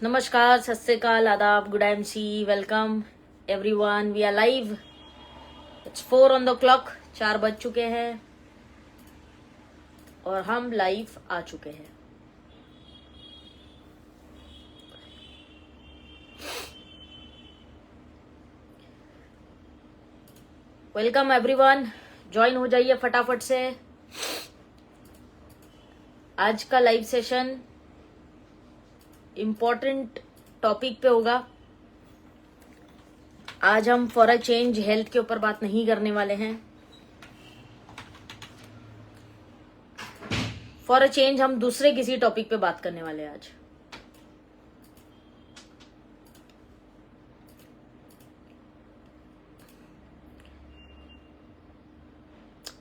नमस्कार, सत श्री अकाल, आदाब, good MC, welcome everyone. We are live. It's 4 on the clock, 4 बज चुके हैं और हम लाइव आ चुके हैं। वेलकम एवरीवन, ज्वाइन हो जाइए फटाफट से। आज का लाइव सेशन इम्पोर्टेंट टॉपिक पे होगा। आज हम फॉर अ चेंज हेल्थ के ऊपर बात नहीं करने वाले हैं। फॉर अ चेंज हम दूसरे किसी टॉपिक पे बात करने वाले हैं आज।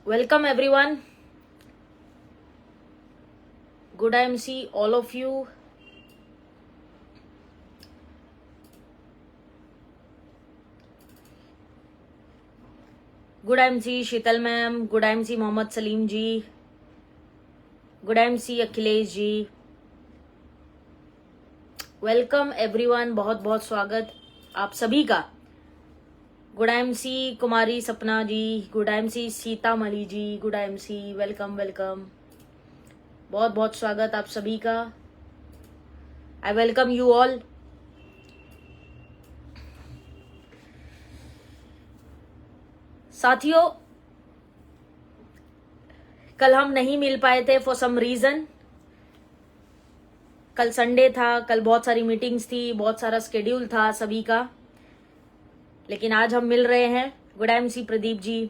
Welcome everyone, good MC all of you. Good MC Sheetal ma'am, good MC Mohammed Salim ji, good MC Akhilesh ji. Welcome everyone, बहुत बहुत स्वागत आप सभी का। गुड एमसी कुमारी सपना जी, गुड एमसी सीता मली जी, गुड एमसी, वेलकम वेलकम, बहुत बहुत स्वागत आप सभी का। I welcome you all. साथियों, कल हम नहीं मिल पाए थे फॉर सम रीजन। कल संडे था, कल बहुत सारी मीटिंग्स थी, बहुत सारा स्केड्यूल था सभी का, लेकिन आज हम मिल रहे हैं। Good MC Pradeep ji.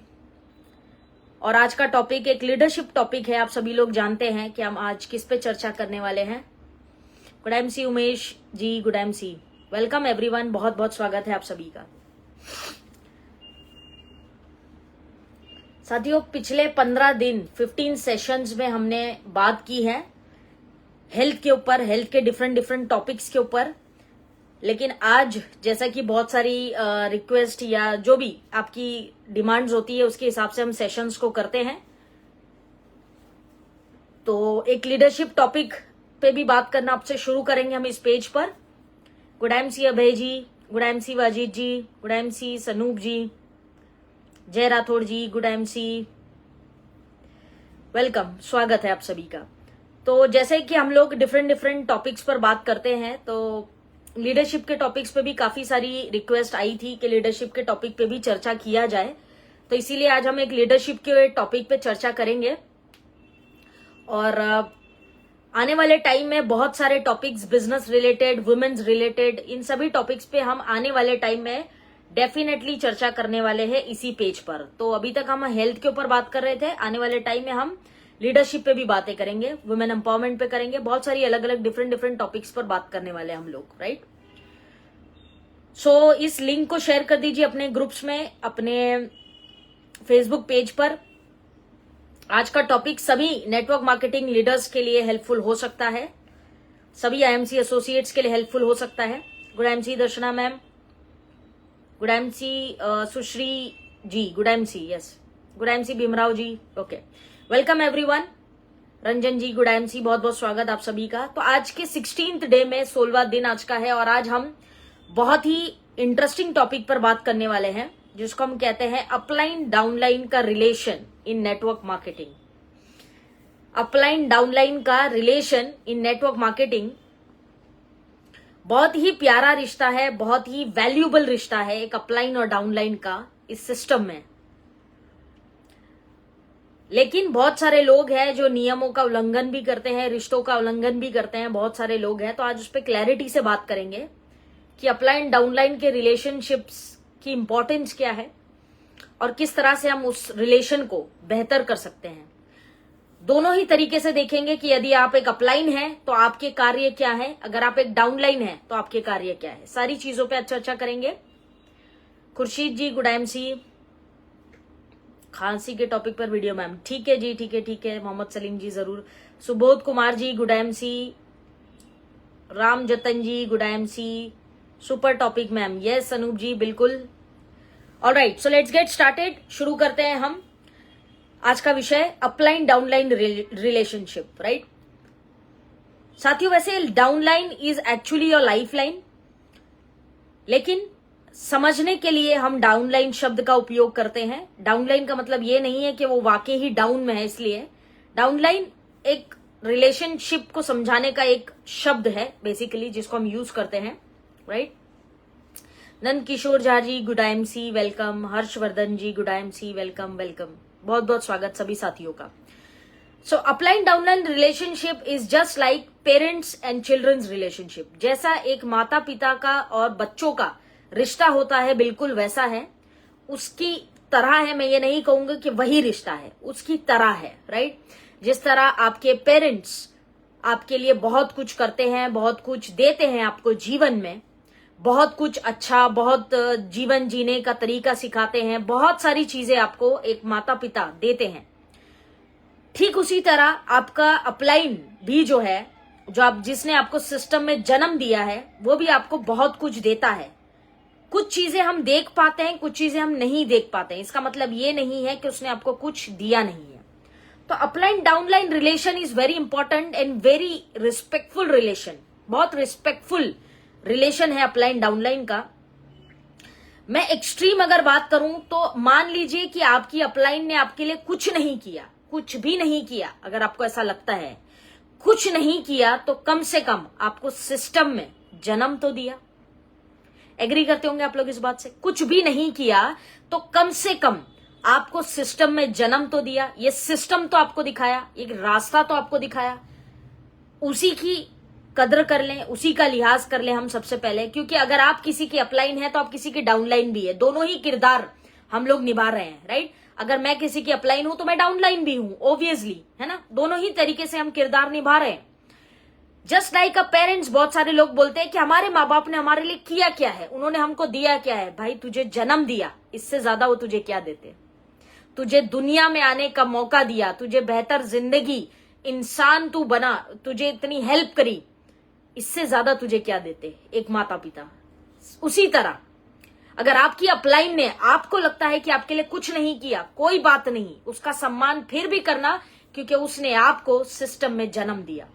और आज का टॉपिक एक लीडरशिप टॉपिक है। आप सभी लोग जानते हैं कि हम आज किस पे चर्चा करने वाले हैं। Good MC Umesh ji, good MC, welcome everyone, बहुत बहुत स्वागत है आप सभी का। साथियों, पिछले 15 दिन 15 सेशंस में हमने बात की है हेल्थ के ऊपर, हेल्थ के डिफरेंट टॉपिक्स के ऊपर। लेकिन आज जैसा कि बहुत सारी रिक्वेस्ट या जो भी आपकी डिमांड्स होती है उसके हिसाब से हम सेशंस को करते हैं। तो एक लीडरशिप टॉपिक पे भी बात करना आपसे शुरू करेंगे हम इस पेज पर। गुड एमसी अभय जी, गुड एमसी वाजिद जी, गुड एमसी सनूप जी, जय राठौड़ जी, गुड एमसी, वेलकम, स्वागत है आप सभी का। तो जैसे कि हम लोग डिफरेंट टॉपिक्स पर बात करते हैं, तो लीडरशिप के टॉपिक्स पे भी काफी सारी रिक्वेस्ट आई थी कि लीडरशिप के टॉपिक पे भी चर्चा किया जाए। तो इसीलिए आज हम एक लीडरशिप के टॉपिक पे चर्चा करेंगे। और आने वाले टाइम में बहुत सारे topics, business related, women's related, इन सभी टॉपिक्स पे हम आने वाले टाइम में डेफिनेटली चर्चा करने वाले हैं इसी पेज पर। तो अभी तक हम हेल्थ के ऊपर बात कर रहे थे, आने वाले टाइम में हम लीडरशिप पे भी बातें करेंगे, वुमेन एम्पावरमेंट पे करेंगे, बहुत सारी अलग अलग डिफरेंट टॉपिक्स पर बात करने वाले हैं हम लोग, राइट। सो इस लिंक को शेयर कर दीजिए अपने ग्रुप्स में, अपने फेसबुक पेज पर। आज का टॉपिक सभी नेटवर्क मार्केटिंग लीडर्स के लिए हेल्पफुल हो सकता है, सभी आईएमसी एसोसिएट्स के लिए हेल्पफुल हो सकता है। Good MC Darshana ma'am, good MC Sushri ji, good MC, yes, good MC Bhimrao ji, okay, welcome everyone. Ranjan ji, good MC, बहुत बहुत स्वागत आप सभी का। तो आज के 16th डे में 16वां दिन आज का है और आज हम बहुत ही इंटरेस्टिंग टॉपिक पर बात करने वाले हैं, जिसको हम कहते हैं अपलाइन डाउनलाइन का relation in network marketing. Upline downline का रिलेशन इन नेटवर्क मार्केटिंग बहुत ही प्यारा रिश्ता है, बहुत ही वैल्यूएबल रिश्ता है एक अपलाइन और डाउनलाइन का इस सिस्टम में। लेकिन बहुत सारे लोग हैं जो नियमों का उल्लंघन भी करते हैं, रिश्तों का उल्लंघन भी करते हैं, बहुत सारे लोग हैं। तो आज उस पर क्लैरिटी से बात करेंगे कि अपलाइन डाउनलाइन के रिलेशनशिप्स की इंपॉर्टेंस क्या है और किस तरह से हम उस रिलेशन को बेहतर कर सकते हैं। दोनों ही तरीके से देखेंगे कि यदि आप एक अपलाइन हैं तो आपके कार्य क्या है, अगर आप एक डाउनलाइन हैं तो आपके कार्य क्या है। सारी चीजों पे आज चर्चा करेंगे। खुर्शीद जी, गुड एमसी, खांसी के टॉपिक पर वीडियो मैम, ठीक है जी, ठीक है ठीक है। मोहम्मद सलीम जी, जरूर। Subodh Kumar ji, good MC. Ram Jatan ji, good MC, super topic ma'am, yes Anoop ji, बिल्कुल। Alright, so let's get started, शुरू करते हैं हम आज का विषय अपलाइन डाउनलाइन रिलेशनशिप, राइट। साथियों वैसे downline is actually your life line, लेकिन समझने के लिए हम डाउनलाइन शब्द का उपयोग करते हैं। डाउनलाइन का मतलब ये नहीं है कि वो वाकई ही डाउन में है, इसलिए डाउनलाइन एक रिलेशनशिप को समझाने का एक शब्द है बेसिकली, जिसको हम यूज करते हैं, right. Nand Kishore Jha ji good IMC welcome, Harshvardhan ji good IMC welcome welcome, बहुत बहुत स्वागत सभी साथियों का। So upline downline relationship is just like parents and childrens relationship. जैसा एक माता पिता का और बच्चों का रिश्ता होता है, बिल्कुल वैसा है, उसकी तरह है। मैं ये नहीं कहूंगा कि वही रिश्ता है, उसकी तरह है, राइट। जिस तरह आपके पेरेंट्स आपके लिए बहुत कुछ करते हैं, बहुत कुछ देते हैं आपको जीवन में, बहुत कुछ अच्छा, बहुत जीवन जीने का तरीका सिखाते हैं, बहुत सारी चीजें आपको एक माता पिता देते हैं, ठीक उसी तरह आपका अपलाइन भी जो है, जो आप जिसने आपको सिस्टम में जन्म दिया है, वो भी आपको बहुत कुछ देता है। कुछ चीजें हम देख पाते हैं, कुछ चीजें हम नहीं देख पाते हैं। इसका मतलब ये नहीं है कि उसने आपको कुछ दिया नहीं है। तो upline downline relation is very important and very respectful relation. बहुत रिस्पेक्टफुल रिलेशन है अपलाइन डाउनलाइन का। मैं एक्सट्रीम अगर बात करूं तो मान लीजिए कि आपकी अपलाइन ने आपके लिए कुछ नहीं किया, कुछ भी नहीं किया। अगर आपको ऐसा लगता है कुछ नहीं किया, तो कम से कम आपको सिस्टम में जन्म तो दिया। एग्री करते होंगे आप लोग इस बात से? कुछ भी नहीं किया तो कम से कम आपको सिस्टम में जन्म तो दिया। ये सिस्टम तो आपको दिखाया, एक रास्ता तो आपको दिखाया। उसी की कदर कर लें, उसी का लिहाज कर लें हम सबसे पहले, क्योंकि अगर आप किसी की अपलाइन है तो आप किसी की डाउनलाइन भी है। दोनों ही किरदार हम लोग निभा रहे हैं, राइट। अगर मैं किसी की अपलाइन हूं तो मैं डाउनलाइन भी हूं, ऑब्वियसली, है ना। दोनों ही तरीके से हम किरदार निभा रहे हैं। जस्ट लाइक अ पेरेंट्स, बहुत सारे लोग बोलते हैं कि हमारे माँ बाप ने हमारे लिए किया क्या है, उन्होंने हमको दिया क्या है। भाई तुझे जन्म दिया, इससे ज्यादा वो तुझे क्या देते? तुझे दुनिया में आने का मौका दिया, तुझे बेहतर जिंदगी, इंसान तू बना, तुझे इतनी हेल्प करी, इससे ज्यादा तुझे क्या देते एक माता पिता? उसी तरह अगर आपकी अपलाइन ने, आपको लगता है कि आपके लिए कुछ नहीं किया, कोई बात नहीं, उसका सम्मान फिर भी करना, क्योंकि उसने आपको सिस्टम में जन्म दिया।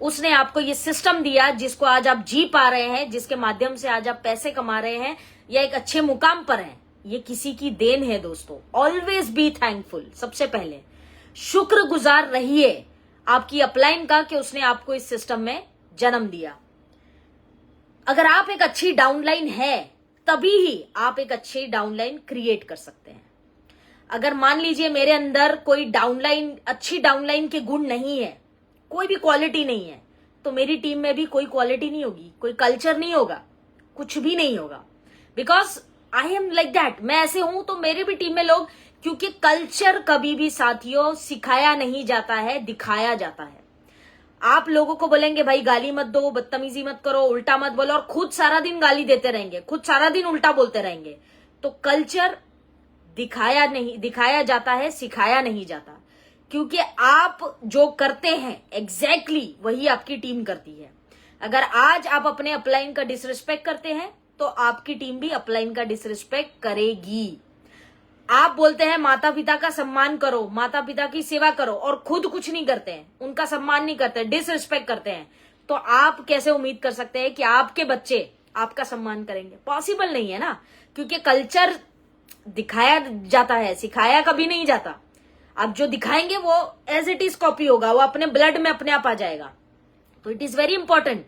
उसने आपको ये सिस्टम दिया जिसको आज आप जी पा रहे हैं, जिसके माध्यम से आज आप पैसे कमा रहे हैं या एक अच्छे मुकाम पर हैं। ये किसी की देन है दोस्तों। Always be thankful. सबसे पहले शुक्रगुजार रहिए आपकी अपलाइन का कि उसने आपको इस सिस्टम में जन्म दिया। अगर आप एक अच्छी डाउनलाइन है, तभी ही आप एक अच्छी डाउनलाइन क्रिएट कर सकते हैं। अगर मान लीजिए मेरे अंदर कोई डाउनलाइन, अच्छी डाउनलाइन के गुण नहीं है, कोई भी क्वालिटी नहीं है, तो मेरी टीम में भी कोई क्वालिटी नहीं होगी, कोई कल्चर नहीं होगा, कुछ भी नहीं होगा। Because I am like that. मैं ऐसे हूं तो मेरे भी टीम में लोग, क्योंकि कल्चर कभी भी साथियों सिखाया नहीं जाता है, दिखाया जाता है। आप लोगों को बोलेंगे भाई गाली मत दो, बदतमीजी मत करो, उल्टा मत बोलो, और खुद सारा दिन गाली देते रहेंगे, खुद सारा दिन उल्टा बोलते रहेंगे, तो कल्चर दिखाया जाता है, सिखाया नहीं जाता। क्योंकि आप जो करते हैं एग्जैक्टली वही आपकी टीम करती है। अगर आज आप अपने अपलाइन का डिसरिस्पेक्ट करते हैं तो आपकी टीम भी अपलाइन का डिसरिस्पेक्ट करेगी। आप बोलते हैं माता पिता का सम्मान करो, माता पिता की सेवा करो, और खुद कुछ नहीं करते हैं, उनका सम्मान नहीं करते, डिसरिस्पेक्ट करते हैं, तो आप कैसे उम्मीद कर सकते हैं कि आपके बच्चे आपका सम्मान करेंगे? पॉसिबल नहीं है ना, क्योंकि कल्चर दिखाया जाता है, सिखाया कभी नहीं जाता। आप जो दिखाएंगे वो एज इट इज कॉपी होगा, वो अपने ब्लड में अपने आप आ जाएगा। तो इट इज वेरी इंपॉर्टेंट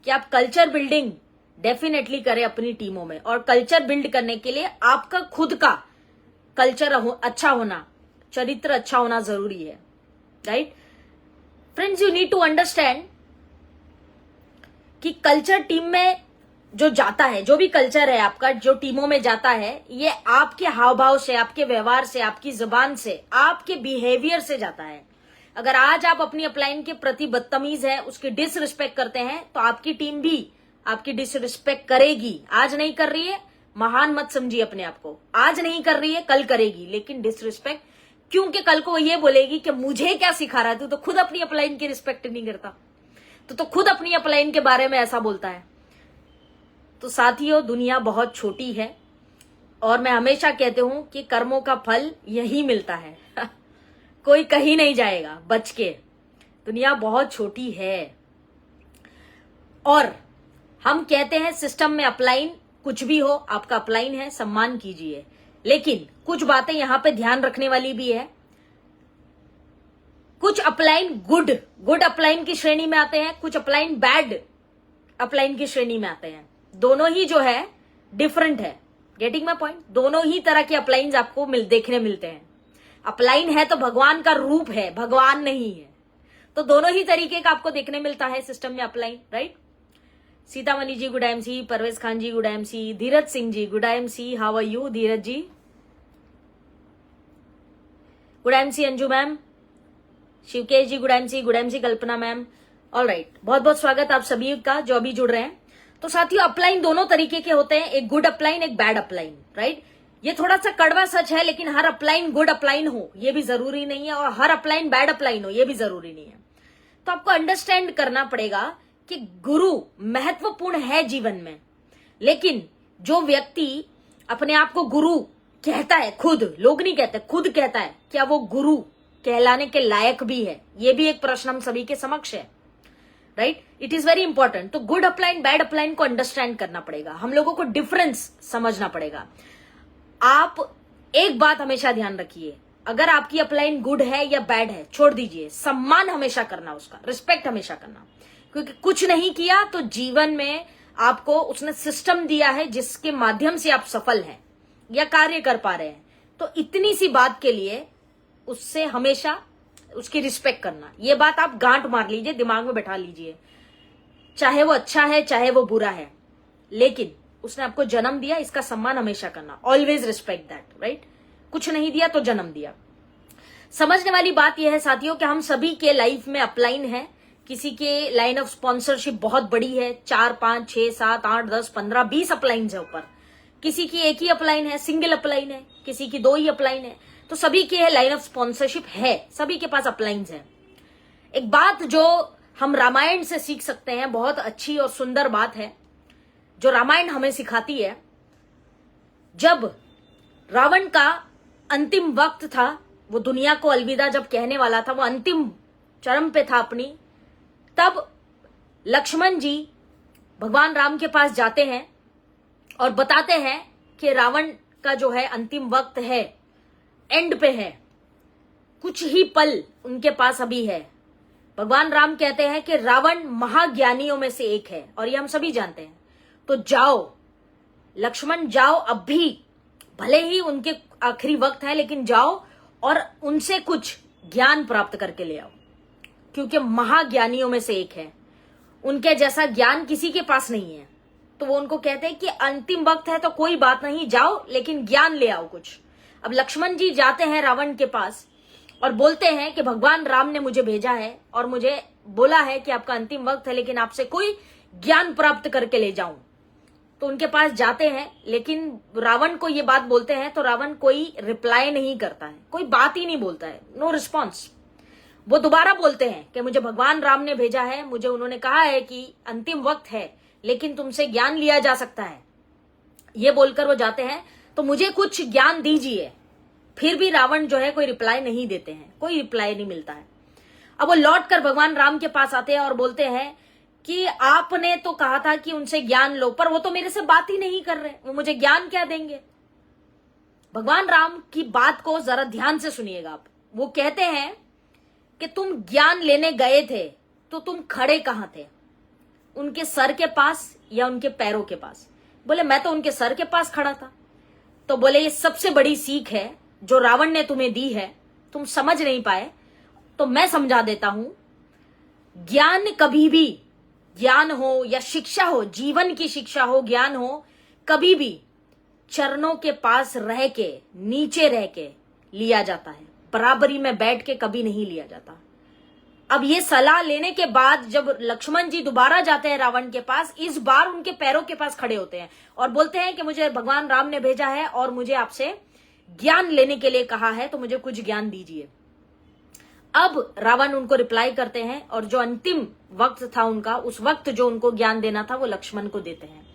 कि आप कल्चर बिल्डिंग डेफिनेटली करें अपनी टीमों में। और कल्चर बिल्ड करने के लिए आपका खुद का कल्चर अच्छा होना, चरित्र अच्छा होना जरूरी है, right friends. You need to understand कि कल्चर टीम में जो जाता है, जो भी कल्चर है आपका, जो टीमों में जाता है, ये आपके हाव भाव से, आपके व्यवहार से, आपकी जुबान से, आपके बिहेवियर से जाता है। अगर आज आप अपनी अपलाइन के प्रति बदतमीज है, उसकी डिसरिस्पेक्ट करते हैं, तो आपकी टीम भी आपकी डिसरिस्पेक्ट करेगी। आज नहीं कर रही है, महान मत समझिए अपने आप को, आज नहीं कर रही है, कल करेगी, लेकिन डिसरिस्पेक्ट, क्योंकि कल को वो ये बोलेगी कि मुझे क्या सिखा रहा है, तू तो खुद अपनी अपलाइन की रिस्पेक्ट नहीं करता, तो खुद अपनी अपलाइन के बारे में ऐसा बोलता है। तो साथियों, दुनिया बहुत छोटी है और मैं हमेशा कहते हूं कि कर्मों का फल यही मिलता है कोई कहीं नहीं जाएगा बच के। दुनिया बहुत छोटी है। और हम कहते हैं सिस्टम में अपलाइन, कुछ भी हो आपका अपलाइन है, सम्मान कीजिए। लेकिन कुछ बातें यहां पे ध्यान रखने वाली भी है। कुछ अपलाइन गुड अपलाइन की श्रेणी में आते हैं, कुछ अपलाइन बैड अपलाइन की श्रेणी में आते हैं। दोनों ही जो है डिफरेंट है। Getting my point? दोनों ही तरह के अपलाइंस आपको देखने मिलते हैं। अपलाइन है तो भगवान का रूप है, भगवान नहीं है। तो दोनों ही तरीके का आपको देखने मिलता है सिस्टम में upline, right? Seetamani ji good MC, Parvez Khan ji good MC, Dheeraj Singh ji good MC, how are you Dheeraj ji? Good MC Anju ma'am, Shivkesh ji good MC Kalpana ma'am. All right, बहुत बहुत स्वागत आप सभी का जो अभी जुड़ रहे हैं। तो साथियों, अपलाइन दोनों तरीके के होते हैं, एक गुड अपलाइन, एक बैड अपलाइन, राइट? ये थोड़ा सा कड़वा सच है, लेकिन हर अपलाइन गुड अपलाइन हो ये भी जरूरी नहीं है, और हर अपलाइन बैड अपलाइन हो ये भी जरूरी नहीं है। तो आपको अंडरस्टैंड करना पड़ेगा कि गुरु महत्वपूर्ण है जीवन में, लेकिन जो व्यक्ति अपने आप को गुरु कहता है, खुद लोग नहीं कहते, खुद कहता है, क्या वो गुरु कहलाने के लायक भी है? ये भी एक प्रश्न हम सभी के समक्ष है, right? It is very important. तो गुड अपलाइन बैड अपलाइन को अंडरस्टैंड करना पड़ेगा, हम लोगों को डिफरेंस समझना पड़ेगा। आप एक बात हमेशा ध्यान रखिए, अगर आपकी अपलाइन गुड है या बैड है, छोड़ दीजिए, सम्मान हमेशा करना, उसका रिस्पेक्ट हमेशा करना। क्योंकि कुछ नहीं किया तो जीवन में आपको उसने सिस्टम दिया है जिसके माध्यम से आप सफल हैं या कार्य कर पा रहे हैं। तो इतनी सी बात के लिए उससे हमेशा उसकी रिस्पेक्ट करना, ये बात आप गांठ मार लीजिए, दिमाग में बैठा लीजिए। चाहे वो अच्छा है चाहे वो बुरा है, लेकिन उसने आपको जन्म दिया, इसका सम्मान हमेशा करना। Always respect that, right? कुछ नहीं दिया तो जन्म दिया। समझने वाली बात यह है साथियों कि हम सभी के लाइफ में अपलाइन है। किसी के लाइन ऑफ स्पॉन्सरशिप बहुत बड़ी है, 4, 5, 6, 7, 8, 10, 15, 20 अपलाइन है ऊपर। किसी की एक ही अपलाइन है, सिंगल अपलाइन है, किसी की 2 ही अपलाइन है। तो सभी के लाइन ऑफ स्पॉन्सरशिप है, सभी के पास अपलाइंस है। एक बात जो हम रामायण से सीख सकते हैं, बहुत अच्छी और सुंदर बात है जो रामायण हमें सिखाती है। जब रावण का अंतिम वक्त था, वो दुनिया को अलविदा जब कहने वाला था, वो अंतिम चरम पे था अपनी, तब लक्ष्मण जी भगवान राम के पास जाते हैं और बताते हैं कि रावण का जो है अंतिम वक्त है, एंड पे है, कुछ ही पल उनके पास अभी है। भगवान राम कहते हैं कि रावण महाज्ञानियों में से एक है, और ये हम सभी जानते हैं। तो जाओ लक्ष्मण, जाओ, अब भी भले ही उनके आखिरी वक्त है, लेकिन जाओ और उनसे कुछ ज्ञान प्राप्त करके ले आओ, क्योंकि महाज्ञानियों में से एक है, उनके जैसा ज्ञान किसी के पास नहीं है। तो वो उनको कहते हैं कि अंतिम वक्त है तो कोई बात नहीं, जाओ लेकिन ज्ञान ले आओ कुछ। अब लक्ष्मण जी जाते हैं रावण के पास और बोलते हैं कि भगवान राम ने मुझे भेजा है और मुझे बोला है कि आपका अंतिम वक्त है, लेकिन आपसे कोई ज्ञान प्राप्त करके ले जाऊं। तो उनके पास जाते हैं, लेकिन रावण को ये बात बोलते हैं तो रावण कोई रिप्लाई नहीं करता है, कोई बात ही नहीं बोलता है, नो रिस्पॉन्स। वो दोबारा बोलते हैं कि मुझे भगवान राम ने भेजा है, मुझे उन्होंने कहा है कि अंतिम वक्त है लेकिन तुमसे ज्ञान लिया जा सकता है। ये बोलकर वो जाते हैं, तो मुझे कुछ ज्ञान दीजिए। फिर भी रावण जो है कोई रिप्लाई नहीं देते हैं, कोई रिप्लाई नहीं मिलता है। अब वो लौट कर भगवान राम के पास आते हैं और बोलते हैं कि आपने तो कहा था कि उनसे ज्ञान लो, पर वो तो मेरे से बात ही नहीं कर रहे, वो मुझे ज्ञान क्या देंगे? भगवान राम की बात को जरा ध्यान से सुनिएगा आप। वो कहते हैं कि तुम ज्ञान लेने गए थे तो तुम खड़े कहां थे? उनके सर के पास या उनके पैरों के पास? बोले मैं तो उनके सर के पास खड़ा था। तो बोले ये सबसे बड़ी सीख है जो रावण ने तुम्हें दी है, तुम समझ नहीं पाए, तो मैं समझा देता हूं। ज्ञान कभी भी, ज्ञान हो या शिक्षा हो, जीवन की शिक्षा हो, ज्ञान हो, कभी भी चरणों के पास रह के, नीचे रह के लिया जाता है, बराबरी में बैठ के कभी नहीं लिया जाता। अब ये सलाह लेने के बाद जब लक्ष्मण जी दोबारा जाते हैं रावण के पास, इस बार उनके पैरों के पास खड़े होते हैं और बोलते हैं कि मुझे भगवान राम ने भेजा है और मुझे आपसे ज्ञान लेने के लिए कहा है, तो मुझे कुछ ज्ञान दीजिए। अब रावण उनको रिप्लाई करते हैं और जो अंतिम वक्त था उनका, उस वक्त जो उनको ज्ञान देना था वो लक्ष्मण को देते हैं।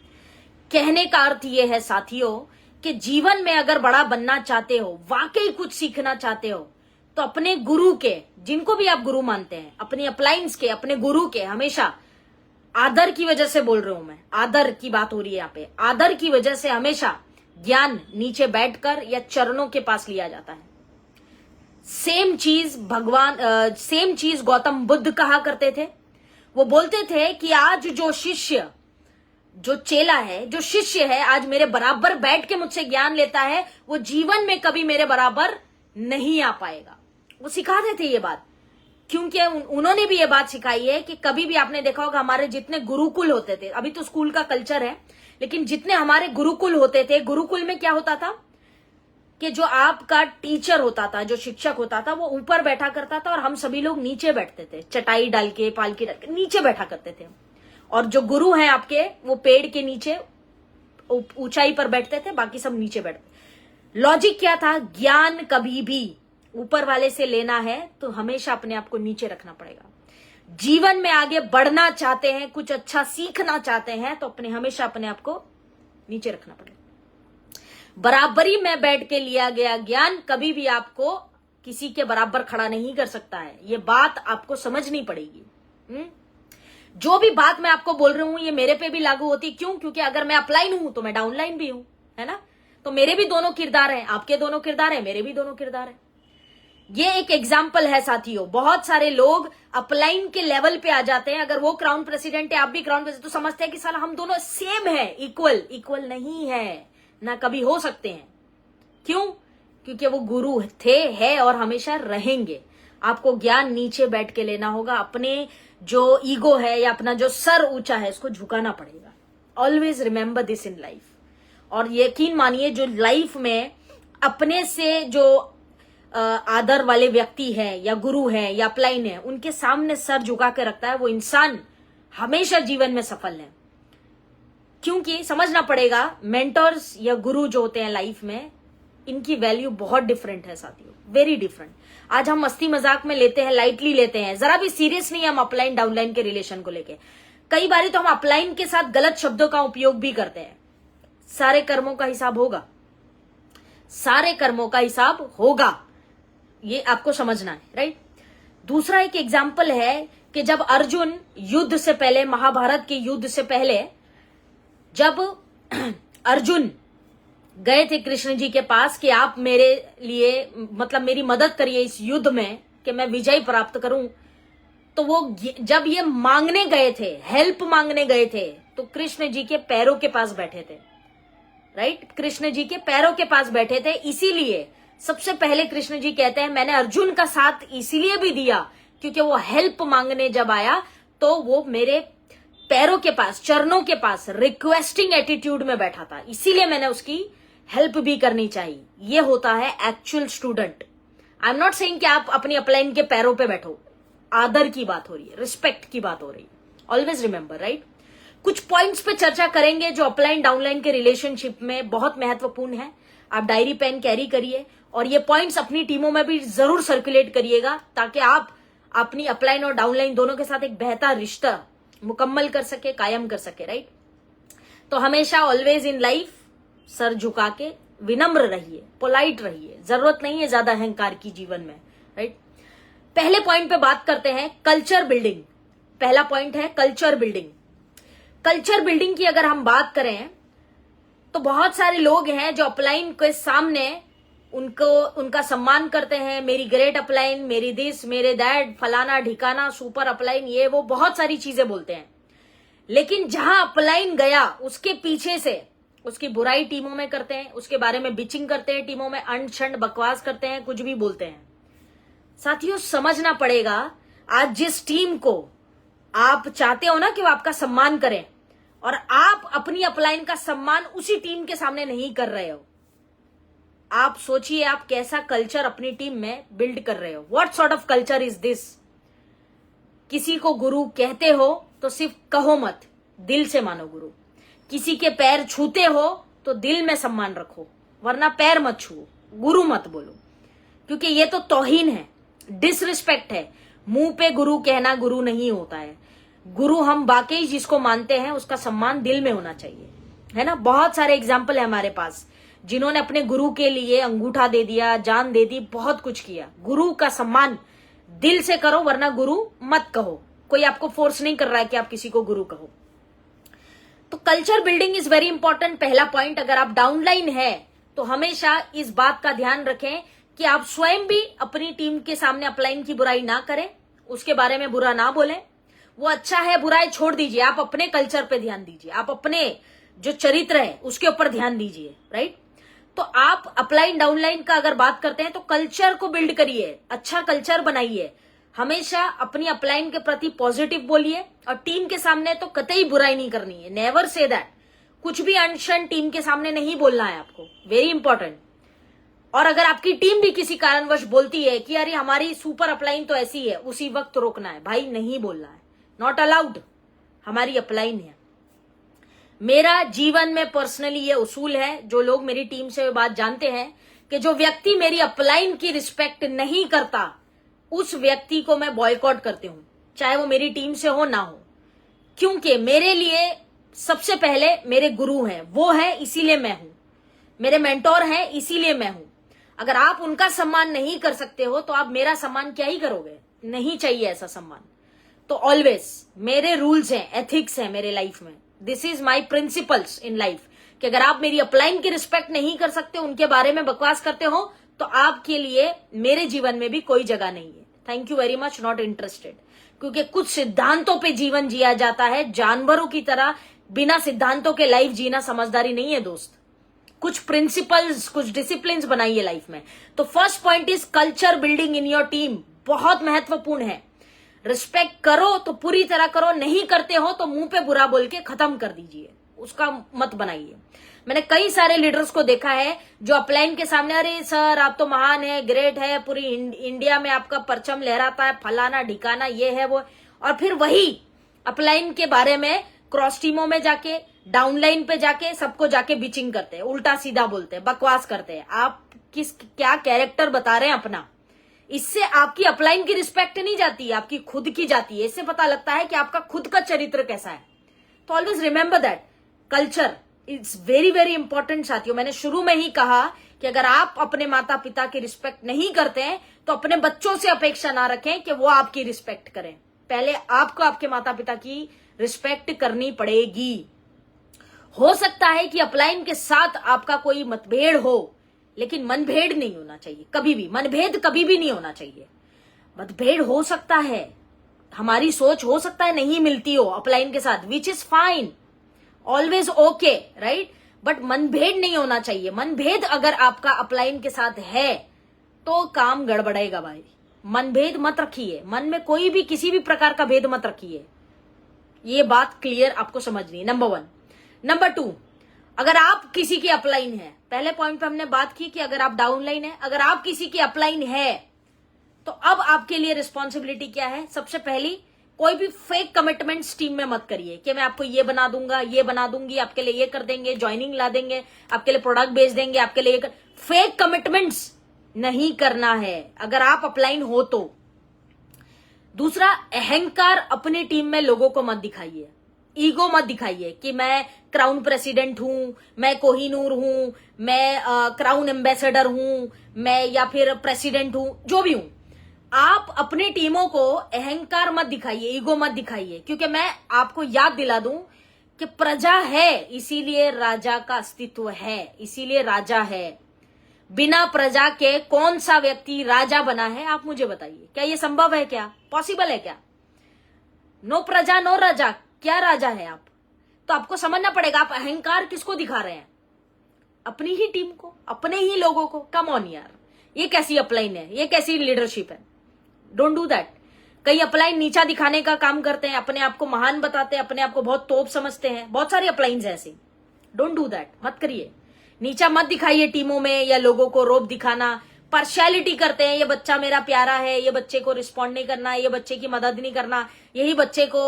कहने का अर्थ ये है साथियों कि जीवन में अगर बड़ा बनना चाहते हो, वाकई कुछ सीखना चाहते हो, तो अपने गुरु के, जिनको भी आप गुरु मानते हैं, अपनी अपलाइंस के, अपने गुरु के हमेशा आदर की वजह से बोल रही हूं मैं, आदर की बात हो रही है यहाँ पे, आदर की वजह से हमेशा ज्ञान नीचे बैठकर या चरणों के पास लिया जाता है। सेम चीज गौतम बुद्ध कहा करते थे। वो बोलते थे कि आज जो चेला है, जो शिष्य है, आज मेरे बराबर बैठ के मुझसे ज्ञान लेता है, वो जीवन में कभी मेरे बराबर नहीं आ पाएगा। वो सिखाते थे ये बात, क्योंकि उन्होंने भी ये बात सिखाई है कि कभी भी आपने देखा होगा हमारे जितने गुरुकुल होते थे, अभी तो स्कूल का कल्चर है, लेकिन जितने हमारे गुरुकुल होते थे, गुरुकुल में क्या होता था कि जो आपका टीचर होता था, जो शिक्षक होता था, वो ऊपर बैठा करता था और हम सभी लोग नीचे बैठते थे, चटाई डाल के, पालकी डाल के नीचे बैठा करते थे। और जो गुरु हैं आपके, वो पेड़ के नीचे ऊंचाई पर बैठते थे, बाकी सब नीचे बैठते। लॉजिक क्या था? ज्ञान कभी भी ऊपर वाले से लेना है तो हमेशा अपने आप को नीचे रखना पड़ेगा। जीवन में आगे बढ़ना चाहते हैं, कुछ अच्छा सीखना चाहते हैं, तो हमेशा अपने आप को नीचे रखना पड़ेगा। बराबरी में बैठ के लिया गया ज्ञान कभी भी आपको किसी के बराबर खड़ा नहीं कर सकता है। ये बात आपको समझनी पड़ेगी। जो भी बात मैं आपको बोल रही हूं, ये मेरे पे भी लागू होती। क्यों? क्योंकि अगर मैं अपलाइन हूं तो मैं डाउनलाइन भी हूं, है ना? तो मेरे भी दोनों किरदार हैं, आपके दोनों किरदार हैं, मेरे भी दोनों किरदार हैं। ये एक एग्जाम्पल है साथियों। बहुत सारे लोग अपलाइन के लेवल पे आ जाते हैं। अगर वो क्राउन प्रेसिडेंट है, आप भी क्राउन प्रेसिडेंट, तो समझते हैं कि साला हम दोनों सेम है, इक्वल नहीं है, ना कभी हो सकते हैं। क्यों? क्योंकि वो गुरु थे, है और हमेशा रहेंगे। आपको ज्ञान नीचे बैठ के लेना होगा। अपने जो ईगो है या अपना जो सर ऊंचा है, इसको झुकाना पड़ेगा। Always remember this in life. और यकीन मानिए, जो लाइफ में अपने से जो आदर वाले व्यक्ति है या गुरु है या अपलाइन है, उनके सामने सर झुका के रखता है, वो इंसान हमेशा जीवन में सफल है। क्योंकि समझना पड़ेगा, मेंटर्स या गुरु जो होते हैं लाइफ में, इनकी वैल्यू बहुत डिफरेंट है साथियों, वेरी डिफरेंट। आज हम मस्ती मजाक में लेते हैं, लाइटली लेते हैं, जरा भी सीरियस नहीं हम अपलाइन डाउनलाइन के रिलेशन को लेके। कई बार तो हम अपलाइन के साथ गलत शब्दों का उपयोग भी करते हैं। सारे कर्मों का हिसाब होगा, सारे कर्मों का हिसाब होगा, ये आपको समझना है, राइट? दूसरा एक एग्जाम्पल है कि जब अर्जुन युद्ध से पहले, महाभारत के युद्ध से पहले, जब अर्जुन गए थे कृष्ण जी के पास कि आप मेरे लिए, मतलब मेरी मदद करिए इस युद्ध में कि मैं विजय प्राप्त करूं, तो वो जब ये मांगने गए थे, हेल्प मांगने गए थे, तो कृष्ण जी के पैरों के पास बैठे थे, राइट? कृष्ण जी के पैरों के पास बैठे थे। इसीलिए सबसे पहले कृष्ण जी कहते हैं, मैंने अर्जुन का साथ इसीलिए भी दिया क्योंकि वो हेल्प मांगने जब आया तो वो मेरे पैरों के पास, चरणों के पास रिक्वेस्टिंग एटीट्यूड में बैठा था, इसीलिए मैंने उसकी हेल्प भी करनी चाहिए। ये होता है actual student. I am not saying कि आप अपनी अपलाइन के पैरों पे बैठो, आदर की बात हो रही है, रिस्पेक्ट की बात हो रही है। Always remember, right? कुछ पॉइंट्स पे चर्चा करेंगे जो अपलाइन डाउनलाइन के रिलेशनशिप में बहुत महत्वपूर्ण है। आप डायरी पेन कैरी करिए और ये पॉइंट्स अपनी टीमों में भी जरूर सर्कुलेट करिएगा, ताकि आप अपनी अपलाइन और डाउनलाइन दोनों के साथ एक बेहतर रिश्ता मुकम्मल कर सके, कायम कर सके, राइट? तो हमेशा ऑलवेज इन लाइफ सर झुका के विनम्र रहिए, पोलाइट रहिए। जरूरत नहीं है ज्यादा अहंकार की जीवन में, राइट? पहले पॉइंट पे बात करते हैं, कल्चर बिल्डिंग। पहला पॉइंट है कल्चर बिल्डिंग। कल्चर बिल्डिंग की अगर हम बात करें तो बहुत सारे लोग हैं जो अपलाइन के सामने उनका सम्मान करते हैं। मेरी ग्रेट अपलाइन, मेरी दिस, मेरे दैट, फलाना ढिकाना, सुपर अपलाइन, ये वो बहुत सारी चीजें बोलते हैं। लेकिन जहां अपलाइन गया, उसके पीछे से उसकी बुराई टीमों में करते हैं, उसके बारे में बिचिंग करते हैं, टीमों में अंड शंड बकवास करते हैं, कुछ भी बोलते हैं। साथियों समझना पड़ेगा, आज जिस टीम को आप चाहते हो ना कि वो आपका सम्मान करें, और आप अपनी अपलाइन का सम्मान उसी टीम के सामने नहीं कर रहे हो, आप सोचिए आप कैसा कल्चर अपनी टीम में बिल्ड कर रहे हो। What sort of culture is this? किसी को गुरु कहते हो तो सिर्फ कहो मत, दिल से मानो गुरु। किसी के पैर छूते हो तो दिल में सम्मान रखो, वरना पैर मत छुओ, गुरु मत बोलो, क्योंकि ये तो तौहीन है, डिसरिस्पेक्ट है। मुंह पे गुरु कहना गुरु नहीं होता है। गुरु हम वाकई जिसको मानते हैं उसका सम्मान दिल में होना चाहिए, है ना? बहुत सारे एग्जाम्पल है हमारे पास। जिन्होंने अपने गुरु के लिए अंगूठा दे दिया, जान दे दी, बहुत कुछ किया। गुरु का सम्मान दिल से करो, वरना गुरु मत कहो। कोई आपको फोर्स नहीं कर रहा है कि आप किसी को गुरु कहो। तो culture building is very important. पहला पॉइंट, अगर आप डाउनलाइन है तो हमेशा इस बात का ध्यान रखें कि आप स्वयं भी अपनी टीम के सामने अपलाइन की बुराई ना करें, उसके बारे में बुरा ना बोलें। वो अच्छा है बुरा है छोड़ दीजिए, आप अपने कल्चर पे ध्यान दीजिए, आप अपने जो चरित्र है उसके ऊपर ध्यान दीजिए, राइट। तो आप अपलाइन डाउनलाइन का अगर बात करते हैं तो कल्चर को बिल्ड करिए, अच्छा कल्चर बनाइए, हमेशा अपनी अपलाइन के प्रति पॉजिटिव बोलिए, और टीम के सामने तो कतई बुराई नहीं करनी है। नेवर से दैट, कुछ भी अनशन टीम के सामने नहीं बोलना है आपको, वेरी इंपॉर्टेंट। और अगर आपकी टीम भी किसी कारणवश बोलती है कि अरे हमारी सुपर अपलाइन तो ऐसी है, उसी वक्त रोकना है, भाई नहीं बोलना है, नॉट अलाउड, हमारी अपलाइन है। मेरा जीवन में पर्सनली ये उसूल है, जो लोग मेरी टीम से बात जानते हैं, कि जो व्यक्ति मेरी अपलाइन की रिस्पेक्ट नहीं करता उस व्यक्ति को मैं बॉयकॉट करती हूं, चाहे वो मेरी टीम से हो ना हो। क्योंकि मेरे लिए सबसे पहले मेरे गुरु हैं, वो है इसीलिए मैं हूं, मेरे मेंटोर हैं इसीलिए मैं हूं। अगर आप उनका सम्मान नहीं कर सकते हो तो आप मेरा सम्मान क्या ही करोगे, नहीं चाहिए ऐसा सम्मान। तो ऑलवेज मेरे रूल्स हैं, एथिक्स हैं मेरे लाइफ में, this is my principles in life, कि अगर आप मेरी अपलाइन की रिस्पेक्ट नहीं कर सकते, उनके बारे में बकवास करते हो, तो आपके लिए मेरे जीवन में भी कोई जगह नहीं है। Thank you very much, not interested. क्योंकि कुछ सिद्धांतों पे जीवन जिया जाता है, जानवरों की तरह बिना सिद्धांतों के लाइफ जीना समझदारी नहीं है दोस्त। कुछ प्रिंसिपल्स, कुछ डिसिप्लिन्स बनाइए लाइफ में। तो first point is culture building in your team, बहुत महत्वपूर्ण है। रिस्पेक्ट करो तो पूरी तरह करो, नहीं करते हो तो मुंह पे बुरा बोल के खत्म कर दीजिए, उसका मत बनाइए। मैंने कई सारे लीडर्स को देखा है जो अपलाइन के सामने, अरे सर आप तो महान है, ग्रेट है, पूरी इंडिया में आपका परचम लहराता है, फलाना ढिकाना, ये है वो, और फिर वही अपलाइन के बारे में क्रॉस टीमों में जाके, डाउनलाइन पे जाके सबको जाके बिचिंग करते हैं, उल्टा सीधा बोलते हैं, बकवास करते हैं। आप क्या कैरेक्टर बता रहे हैं अपना, इससे आपकी अपलाइन की रिस्पेक्ट नहीं जाती है, आपकी खुद की जाती है। इससे पता लगता है कि आपका खुद का चरित्र कैसा है। तो always remember that culture it's very very important साथियों। मैंने शुरू में ही कहा कि अगर आप अपने माता पिता की रिस्पेक्ट नहीं करते हैं तो अपने बच्चों से अपेक्षा ना रखें कि वो आपकी रिस्पेक्ट करें। पहले आपको आपके माता पिता की रिस्पेक्ट करनी पड़ेगी। हो सकता है कि अपलाइन के साथ आपका कोई मतभेद हो, लेकिन मनभेद नहीं होना चाहिए कभी भी, मनभेद कभी भी नहीं होना चाहिए। मतभेद हो सकता है, हमारी सोच हो सकता है नहीं मिलती हो अपलाइन के साथ, which is fine, always okay, right, but मनभेद नहीं होना चाहिए। मनभेद अगर आपका अपलाइन के साथ है तो काम गड़बड़ेगा भाई। मनभेद मत रखिए, मन में कोई भी किसी भी प्रकार का भेद मत रखिए। ये बात क्लियर आपको समझनी है, नंबर 1। नंबर 2, अगर आप किसी की अपलाइन है, पहले पॉइंट पे हमने बात की कि अगर आप डाउनलाइन है, अगर आप किसी की अपलाइन है तो अब आपके लिए रिस्पॉन्सिबिलिटी क्या है। सबसे पहली, कोई भी फेक कमिटमेंट्स टीम में मत करिए कि मैं आपको ये बना दूंगा, ये बना दूंगी, आपके लिए ये कर देंगे, ज्वाइनिंग ला देंगे, आपके लिए प्रोडक्ट बेच देंगे, आपके लिए फेक कमिटमेंट्स नहीं करना है अगर आप अपलाइन हो तो। दूसरा, अहंकार अपनी टीम में लोगों को मत दिखाइए, ईगो मत दिखाइए कि मैं क्राउन प्रेसिडेंट हूं, मैं कोहिनूर हूं, मैं क्राउन एम्बेसडर हूं, मैं या फिर प्रेसिडेंट हूं, जो भी हूं। आप अपनी टीमों को अहंकार मत दिखाइए, ईगो मत दिखाइए, क्योंकि मैं आपको याद दिला दूं कि प्रजा है इसीलिए राजा का अस्तित्व है, इसीलिए राजा है। बिना प्रजा के कौन सा व्यक्ति राजा बना है, आप मुझे बताइए। क्या ये संभव है, क्या पॉसिबल है क्या? नो प्रजा नो राजा, क्या राजा है आप? तो आपको समझना पड़ेगा आप अहंकार किसको दिखा रहे हैं, अपनी ही टीम को, अपने ही लोगों को। कम ऑन यार, ये कैसी अपलाइन है, ये कैसी लीडरशिप है? Don't do that. कई अपलाइन नीचा दिखाने का काम करते हैं, अपने आप को महान बताते हैं, अपने आप को बहुत तोप समझते हैं, बहुत सारी अपलाइंस ऐसी। डोंट डू दैट, मत करिए, नीचा मत दिखाइए टीमों में या लोगों को रोब दिखाना। पार्शियलिटी करते हैं, ये बच्चा मेरा प्यारा है, ये बच्चे को रिस्पॉन्ड नहीं करना, ये बच्चे की मदद नहीं करना, यही बच्चे को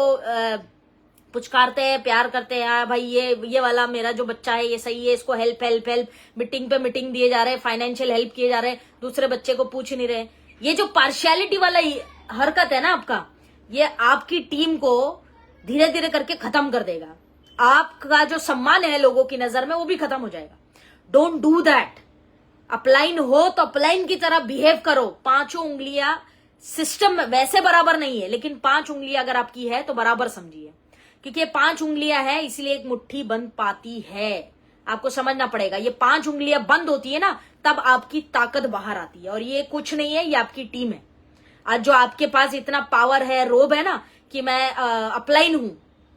पुचकारते हैं, प्यार करते हैं, हाँ भाई ये वाला मेरा जो बच्चा है ये सही है, इसको हेल्प हेल्प हेल्प, मीटिंग पे मीटिंग दिए जा रहे हैं, फाइनेंशियल हेल्प किए जा रहे हैं, दूसरे बच्चे को पूछ नहीं रहे। ये जो पार्शियलिटी वाला हरकत है ना आपका, ये आपकी टीम को धीरे धीरे करके खत्म कर देगा। आपका जो सम्मान है लोगों की नजर में वो भी खत्म हो जाएगा। Don't do that. अपलाइन हो तो अपलाइन की तरह बिहेव करो। पांचों उंगलियां सिस्टम में वैसे बराबर नहीं है, लेकिन 5 उंगलियां अगर आपकी है तो बराबर समझिए, क्योंकि ये 5 उंगलियां है इसलिए एक मुट्ठी बंद पाती है। आपको समझना पड़ेगा, ये 5 उंगलियां बंद होती है ना, तब आपकी ताकत बाहर आती है। और ये कुछ नहीं है, ये आपकी टीम है। आज जो आपके पास इतना पावर है, रोब है ना कि मैं अपलाइन हूं,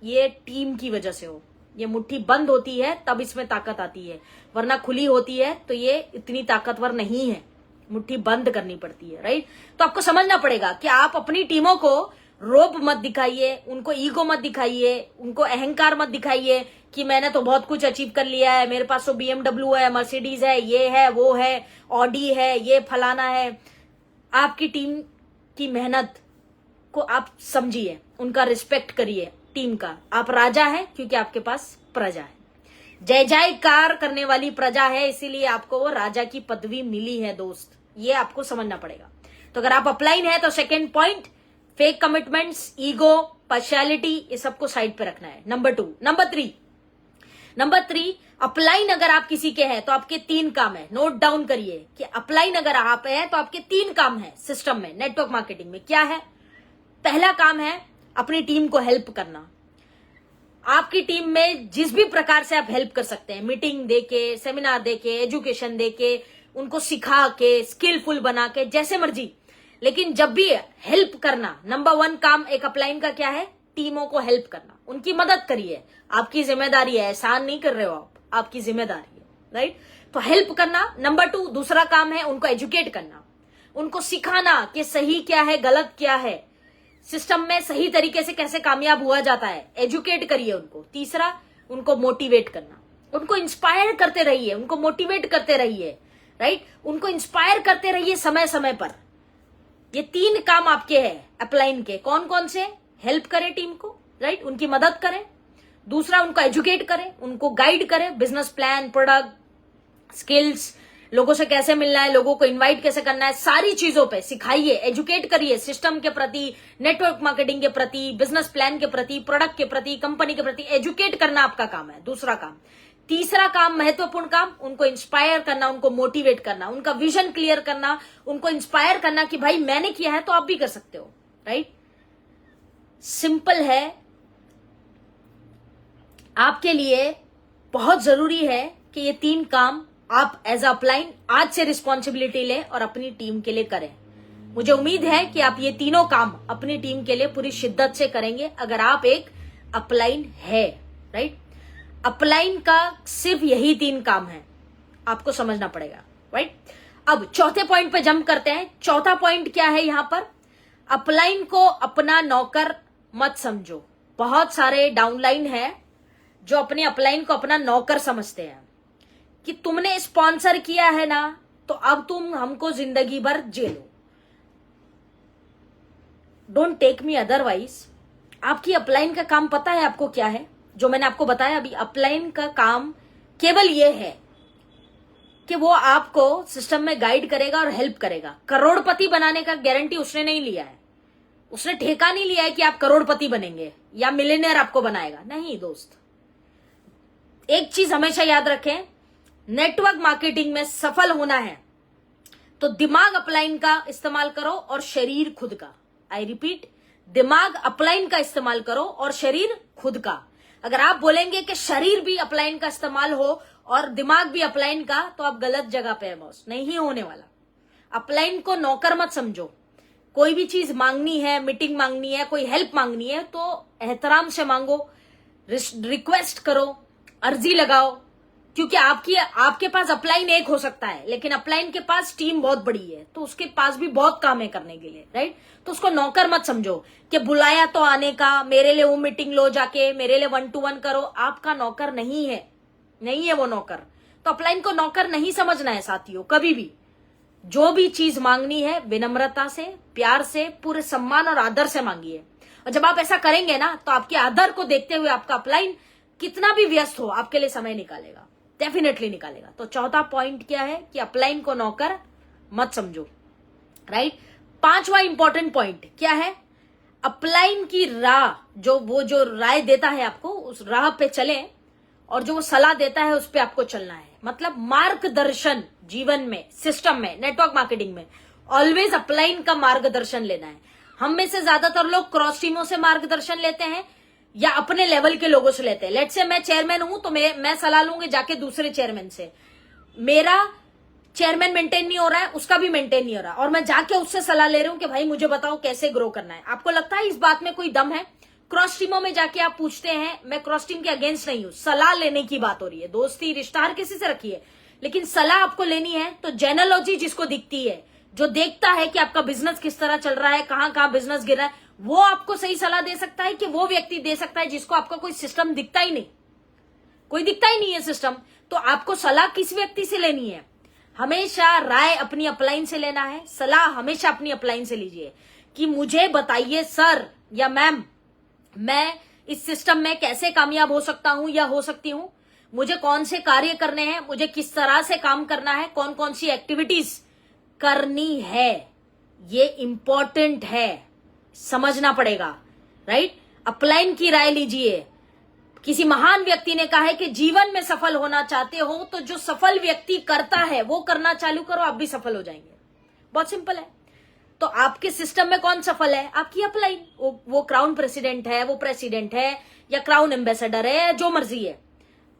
ये टीम की वजह से हो। ये मुट्ठी बंद होती है तब इसमें ताकत आती है, वरना खुली होती है तो ये इतनी ताकतवर नहीं है। मुट्ठी बंद करनी पड़ती है, राइट। तो आपको समझना पड़ेगा कि आप अपनी टीमों को रोब मत दिखाइए, उनको ईगो मत दिखाइए, उनको अहंकार मत दिखाइए कि मैंने तो बहुत कुछ अचीव कर लिया है, मेरे पास तो BMW है, मर्सिडीज है, ये है, वो है, ऑडी है, ये फलाना है। आपकी टीम की मेहनत को आप समझिए, उनका रिस्पेक्ट करिए। टीम का आप राजा है क्योंकि आपके पास प्रजा है, जय जयकार करने वाली प्रजा है, इसीलिए आपको वो राजा की पदवी मिली है दोस्त। ये आपको समझना पड़ेगा। तो अगर आप अपलाइन है तो second point, fake commitments, ego, partiality, ये सबको साइड पे रखना है। नंबर 2। नंबर 3, अपलाइन अगर आप किसी के हैं तो आपके 3 काम है। नोट डाउन करिए कि अपलाइन अगर आप है तो आपके 3 काम है सिस्टम में, नेटवर्क मार्केटिंग में। क्या है? पहला काम है अपनी टीम को हेल्प करना। आपकी टीम में जिस भी प्रकार से आप हेल्प कर सकते हैं, मीटिंग देके, सेमिनार देके, एजुकेशन देके, उनको सिखा के, स्किलफुल बना के, जैसे मर्जी। लेकिन जब भी हेल्प करना, नंबर 1 काम एक अपलाइन का क्या है? टीमों को हेल्प करना, उनकी मदद करिए। आपकी जिम्मेदारी है, एहसान नहीं कर रहे हो आप, आपकी जिम्मेदारी है, राइट। तो हेल्प करना। नंबर 2 दूसरा काम है उनको एजुकेट करना, उनको सिखाना कि सही क्या है, गलत क्या है, सिस्टम में सही तरीके से कैसे कामयाब हुआ जाता है। एजुकेट करिए उनको। तीसरा, उनको मोटिवेट करना, उनको इंस्पायर करते रहिए, उनको मोटिवेट करते रहिए, राइट। उनको इंस्पायर करते रहिए समय समय पर। ये 3 काम आपके हैं अपलाइन के। कौन कौन से? हेल्प करें टीम को, राइट, उनकी मदद करें। दूसरा, उनको एजुकेट करें, उनको गाइड करें, बिजनेस प्लान, प्रोडक्ट, स्किल्स, लोगों से कैसे मिलना है, लोगों को इनवाइट कैसे करना है, सारी चीजों पे सिखाइए, एजुकेट करिए। सिस्टम के प्रति, नेटवर्क मार्केटिंग के प्रति, बिजनेस प्लान के प्रति, प्रोडक्ट के प्रति, कंपनी के प्रति एजुकेट करना आपका काम है, दूसरा काम। तीसरा काम, महत्वपूर्ण काम, उनको इंस्पायर करना, उनको मोटिवेट करना, उनका विजन क्लियर करना, उनको इंस्पायर करना कि भाई मैंने किया है तो आप भी कर सकते हो, राइट। सिंपल है। आपके लिए बहुत जरूरी है कि ये 3 काम आप एज अपलाइन आज से रिस्पॉन्सिबिलिटी लें और अपनी टीम के लिए करें। मुझे उम्मीद है कि आप ये तीनों काम अपनी टीम के लिए पूरी शिद्दत से करेंगे अगर आप एक अपलाइन है, राइट। अपलाइन का सिर्फ यही 3 काम है, आपको समझना पड़ेगा, राइट। अब चौथे पॉइंट पे जंप करते हैं। चौथा पॉइंट क्या है यहां पर? अपलाइन को अपना नौकर मत समझो। बहुत सारे डाउनलाइन है जो अपने अपलाइन को अपना नौकर समझते हैं कि तुमने स्पॉन्सर किया है ना तो अब तुम हमको जिंदगी भर झेलो। Don't take me otherwise. आपकी अपलाइन का काम पता है आपको क्या है? जो मैंने आपको बताया अभी, अपलाइन का काम केवल ये है कि वो आपको सिस्टम में गाइड करेगा और हेल्प करेगा। करोड़पति बनाने का गारंटी उसने नहीं लिया है, उसने ठेका नहीं लिया है कि आप करोड़पति बनेंगे या मिलियनेयर आपको बनाएगा, नहीं दोस्त। एक चीज हमेशा याद रखें, नेटवर्क मार्केटिंग में सफल होना है तो दिमाग अपलाइन का इस्तेमाल करो और शरीर खुद का। आई रिपीट, दिमाग अपलाइन का इस्तेमाल करो और शरीर खुद का। अगर आप बोलेंगे कि शरीर भी अपलाइन का इस्तेमाल हो और दिमाग भी अपलाइन का, तो आप गलत जगह पे है बॉस, नहीं होने वाला। अपलाइन को नौकर मत समझो। कोई भी चीज मांगनी है, मीटिंग मांगनी है, कोई हेल्प मांगनी है तो एहतराम से मांगो, रिक्वेस्ट करो, अर्जी लगाओ। क्योंकि आपके पास अपलाइन एक हो सकता है, लेकिन अपलाइन के पास टीम बहुत बड़ी है तो उसके पास भी बहुत काम है करने के लिए, राइट। तो उसको नौकर मत समझो कि बुलाया तो आने का, मेरे लिए वो मीटिंग लो जाके, मेरे लिए 1 to 1 करो। आपका नौकर नहीं है, नहीं है वो नौकर। तो अपलाइन को नौकर नहीं समझना है साथियों, कभी भी। जो भी चीज मांगनी है विनम्रता से, प्यार से, पूरे सम्मान और आदर से मांगिए। और जब आप ऐसा करेंगे ना तो आपके आदर को देखते हुए आपका अपलाइन कितना भी व्यस्त हो आपके लिए समय निकालेगा, डेफिनेटली निकालेगा। तो चौथा पॉइंट क्या है कि अपलाइन को नौकर मत समझो, राइट। 5वां इंपॉर्टेंट पॉइंट क्या है? अपलाइन की राह, जो राय देता है आपको, उस राह पे चलें और जो वो सलाह देता है उस पर आपको चलना है। मतलब मार्गदर्शन जीवन में, सिस्टम में, नेटवर्क मार्केटिंग में ऑलवेज अपलाइन का मार्गदर्शन लेना है। हम में से ज्यादातर लोग क्रॉस टीमों से मार्गदर्शन लेते हैं या अपने लेवल के लोगों से लेते हैं। लेट से मैं चेयरमैन हूं तो मैं सलाह लूंगी जाके दूसरे चेयरमैन से, मेरा चेयरमैन मेंटेन नहीं हो रहा है, उसका भी मेंटेन नहीं हो रहा, और मैं जाके उससे सलाह ले रही हूं कि भाई मुझे बताओ कैसे ग्रो करना है। आपको लगता है इस बात में कोई दम है? क्रॉस टीमों में जाके आप पूछते हैं, मैं क्रॉस टीम के अगेंस्ट नहीं हूं, सलाह लेने की बात हो रही है। दोस्ती रिश्ता हर किसी से रखिए, लेकिन सलाह आपको लेनी है तो जेनोलॉजी जिसको दिखती है, जो देखता है कि आपका बिजनेस किस तरह चल रहा है, कहां कहां बिजनेस गिर रहा है, वो आपको सही सलाह दे सकता है कि वो व्यक्ति दे सकता है जिसको आपका कोई सिस्टम दिखता ही नहीं, कोई दिखता ही नहीं है सिस्टम। तो आपको सलाह किस व्यक्ति से लेनी है? हमेशा राय अपनी अपलाइन से लेना है, सलाह हमेशा अपनी अपलाइन से लीजिए कि मुझे बताइए सर या मैम, मैं इस सिस्टम में कैसे कामयाब हो सकता हूं या हो सकती हूं, मुझे कौन से कार्य करने हैं, मुझे किस तरह से काम करना है, कौन कौन सी एक्टिविटीज करनी है, ये इंपॉर्टेंट है, समझना पड़ेगा, राइट। अपलाइन की राय लीजिए। किसी महान व्यक्ति ने कहा है कि जीवन में सफल होना चाहते हो तो जो सफल व्यक्ति करता है वो करना चालू करो, आप भी सफल हो जाएंगे। बहुत सिंपल है। तो आपके सिस्टम में कौन सफल है? आपकी अपलाइन। वो क्राउन प्रेसिडेंट है, वो प्रेसिडेंट है या क्राउन एम्बेसडर है, जो मर्जी है,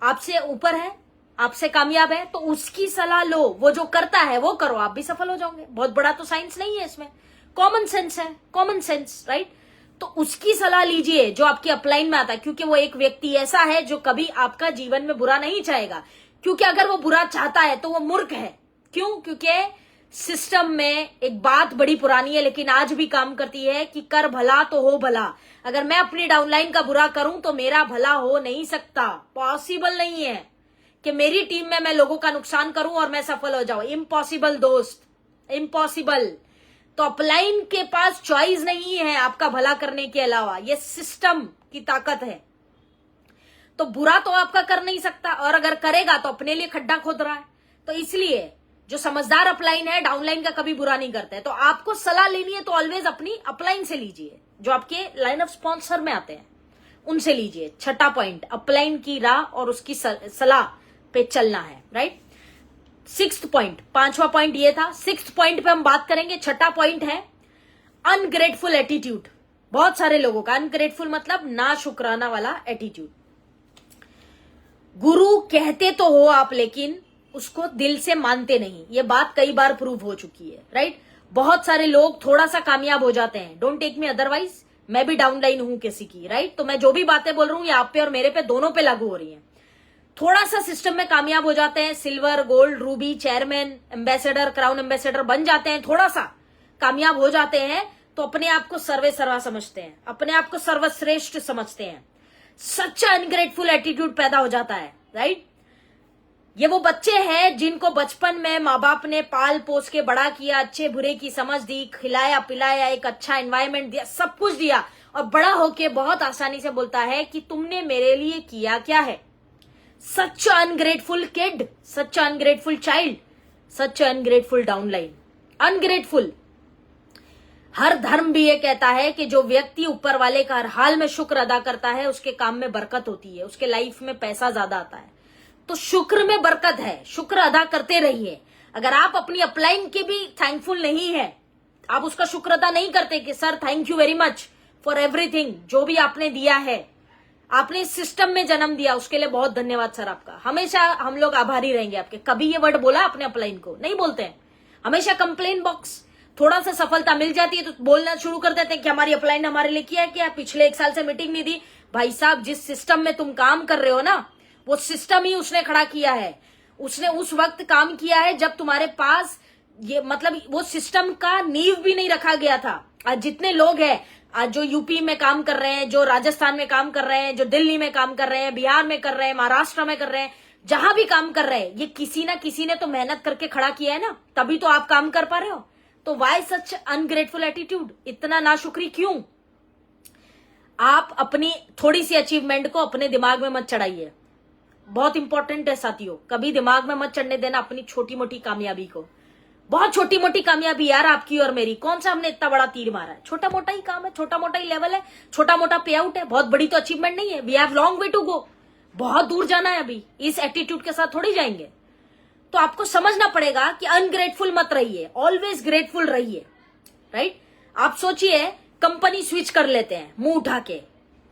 आपसे ऊपर है, आपसे कामयाब है, तो उसकी सलाह लो। वो जो करता है वो करो, आप भी सफल हो जाओगे। बहुत बड़ा तो साइंस नहीं है इसमें, कॉमन सेंस है, कॉमन सेंस, राइट। तो उसकी सलाह लीजिए जो आपकी अपलाइन में आता है, क्योंकि वो एक व्यक्ति ऐसा है जो कभी आपका जीवन में बुरा नहीं चाहेगा। क्योंकि अगर वो बुरा चाहता है तो वो मूर्ख है। क्यों? क्योंकि सिस्टम में एक बात बड़ी पुरानी है लेकिन आज भी काम करती है कि कर भला तो हो भला। अगर मैं अपनी डाउनलाइन का बुरा करूं तो मेरा भला हो नहीं सकता, पॉसिबल नहीं है कि मेरी टीम में मैं लोगों का नुकसान करूं और मैं सफल हो जाऊं। इम्पॉसिबल दोस्त, इम्पॉसिबल। तो अपलाइन के पास चॉइस नहीं है आपका भला करने के अलावा, ये सिस्टम की ताकत है। तो बुरा तो आपका कर नहीं सकता, और अगर करेगा तो अपने लिए खड्डा खोद रहा है। तो इसलिए जो समझदार अपलाइन है डाउनलाइन का कभी बुरा नहीं करता है। तो आपको सलाह लेनी है तो ऑलवेज अपनी अपलाइन से लीजिए, जो आपके लाइन ऑफ स्पॉन्सर में आते हैं उनसे लीजिए। छठा पॉइंट, अपलाइन की राह और उसकी सलाह पे चलना है, राइट। सिक्स्थ पॉइंट, पांचवा पॉइंट ये था। सिक्स्थ पॉइंट पे हम बात करेंगे। छठा पॉइंट है अनग्रेटफुल एटीट्यूड। बहुत सारे लोगों का अनग्रेटफुल मतलब ना शुक्राना वाला एटीट्यूड। गुरु कहते तो हो आप, लेकिन उसको दिल से मानते नहीं। ये बात कई बार प्रूव हो चुकी है, राइट। बहुत सारे लोग थोड़ा सा कामयाब हो जाते हैं, डोंट टेक मी अदरवाइज, मैं भी डाउनलाइन हूं किसी की, राइट। तो मैं जो भी बातें बोल रहा हूं ये आप पे और मेरे पे दोनों पे लागू हो रही है। थोड़ा सा सिस्टम में कामयाब हो जाते हैं, silver, gold, Ruby, chairman, ambassador, crown ambassador बन जाते हैं, थोड़ा सा कामयाब हो जाते हैं तो अपने आप को सर्वे सर्वा समझते हैं, अपने आप को सर्वश्रेष्ठ समझते हैं। सच अनग्रेटफुल एटीट्यूड पैदा हो जाता है, राइट। ये वो बच्चे हैं जिनको बचपन में माँ बाप ने पाल पोस के बड़ा किया, अच्छे बुरे की समझ दी, खिलाया पिलाया, एक अच्छा एनवायरनमेंट दिया, सब कुछ दिया, और बड़ा होके बहुत आसानी से बोलता है कि तुमने मेरे लिए किया क्या है। सच अनग्रेटफुल किड, सच अनग्रेटफुल चाइल्ड, सच अनग्रेटफुल डाउनलाइन, अनग्रेटफुल। हर धर्म भी ये कहता है कि जो व्यक्ति ऊपर वाले का हर हाल में शुक्र अदा करता है उसके काम में बरकत होती है, उसके लाइफ में पैसा ज्यादा आता है। तो शुक्र में बरकत है, शुक्र अदा करते रहिए। अगर आप अपनी अपलाइन के भी थैंकफुल नहीं है, आप उसका शुक्र अदा नहीं करते कि sir thank you very much for everything, जो भी आपने दिया है, आपने इस सिस्टम में जन्म दिया, उसके लिए बहुत धन्यवाद सर आपका। हमेशा हम लोग आभारी रहेंगे आपके। कभी ये वर्ड बोला अपने अपलाइन को? नहीं बोलते हैं। हमेशा कंप्लेन बॉक्स, थोड़ा सा सफलता मिल जाती है तो बोलना शुरू कर देते हैं कि हमारी अपलाइन हमारे लिए किया है क्या, पिछले 1 साल से मीटिंग नहीं दी। भाई साहब, जिस सिस्टम में तुम काम कर रहे हो ना, वो सिस्टम ही उसने खड़ा किया है। उसने उस वक्त काम किया है जब तुम्हारे पास ये मतलब वो सिस्टम का नींव भी नहीं रखा गया था। आज जितने लोग हैं, आज जो यूपी में काम कर रहे हैं, जो राजस्थान में काम कर रहे हैं, जो दिल्ली में काम कर रहे हैं, बिहार में कर रहे हैं, महाराष्ट्र में कर रहे हैं, जहां भी काम कर रहे हैं, ये किसी ना किसी ने तो मेहनत करके खड़ा किया है ना, तभी तो आप काम कर पा रहे हो। तो वाई सच अनग्रेटफुल एटीट्यूड, इतना नाशुक्री क्यों? आप अपनी थोड़ी सी अचीवमेंट को अपने दिमाग में मत चढ़ाइए, बहुत इंपॉर्टेंट है साथियों। कभी दिमाग में मत चढ़ने देना अपनी छोटी मोटी कामयाबी को। बहुत छोटी मोटी कामयाबी यार आपकी और मेरी, कौन सा हमने इतना बड़ा तीर मारा है? छोटा मोटा ही काम है, छोटा मोटा ही लेवल है, छोटा मोटा पे आउट है, बहुत बड़ी तो अचीवमेंट नहीं है। We have long way to go. बहुत दूर जाना है अभी, इस एटीट्यूड के साथ थोड़ी जाएंगे। तो आपको समझना पड़ेगा कि अनग्रेटफुल मत रहिए, ऑलवेज ग्रेटफुल रहिए, राइट। आप सोचिए कंपनी स्विच कर लेते हैं मुंह उठा के,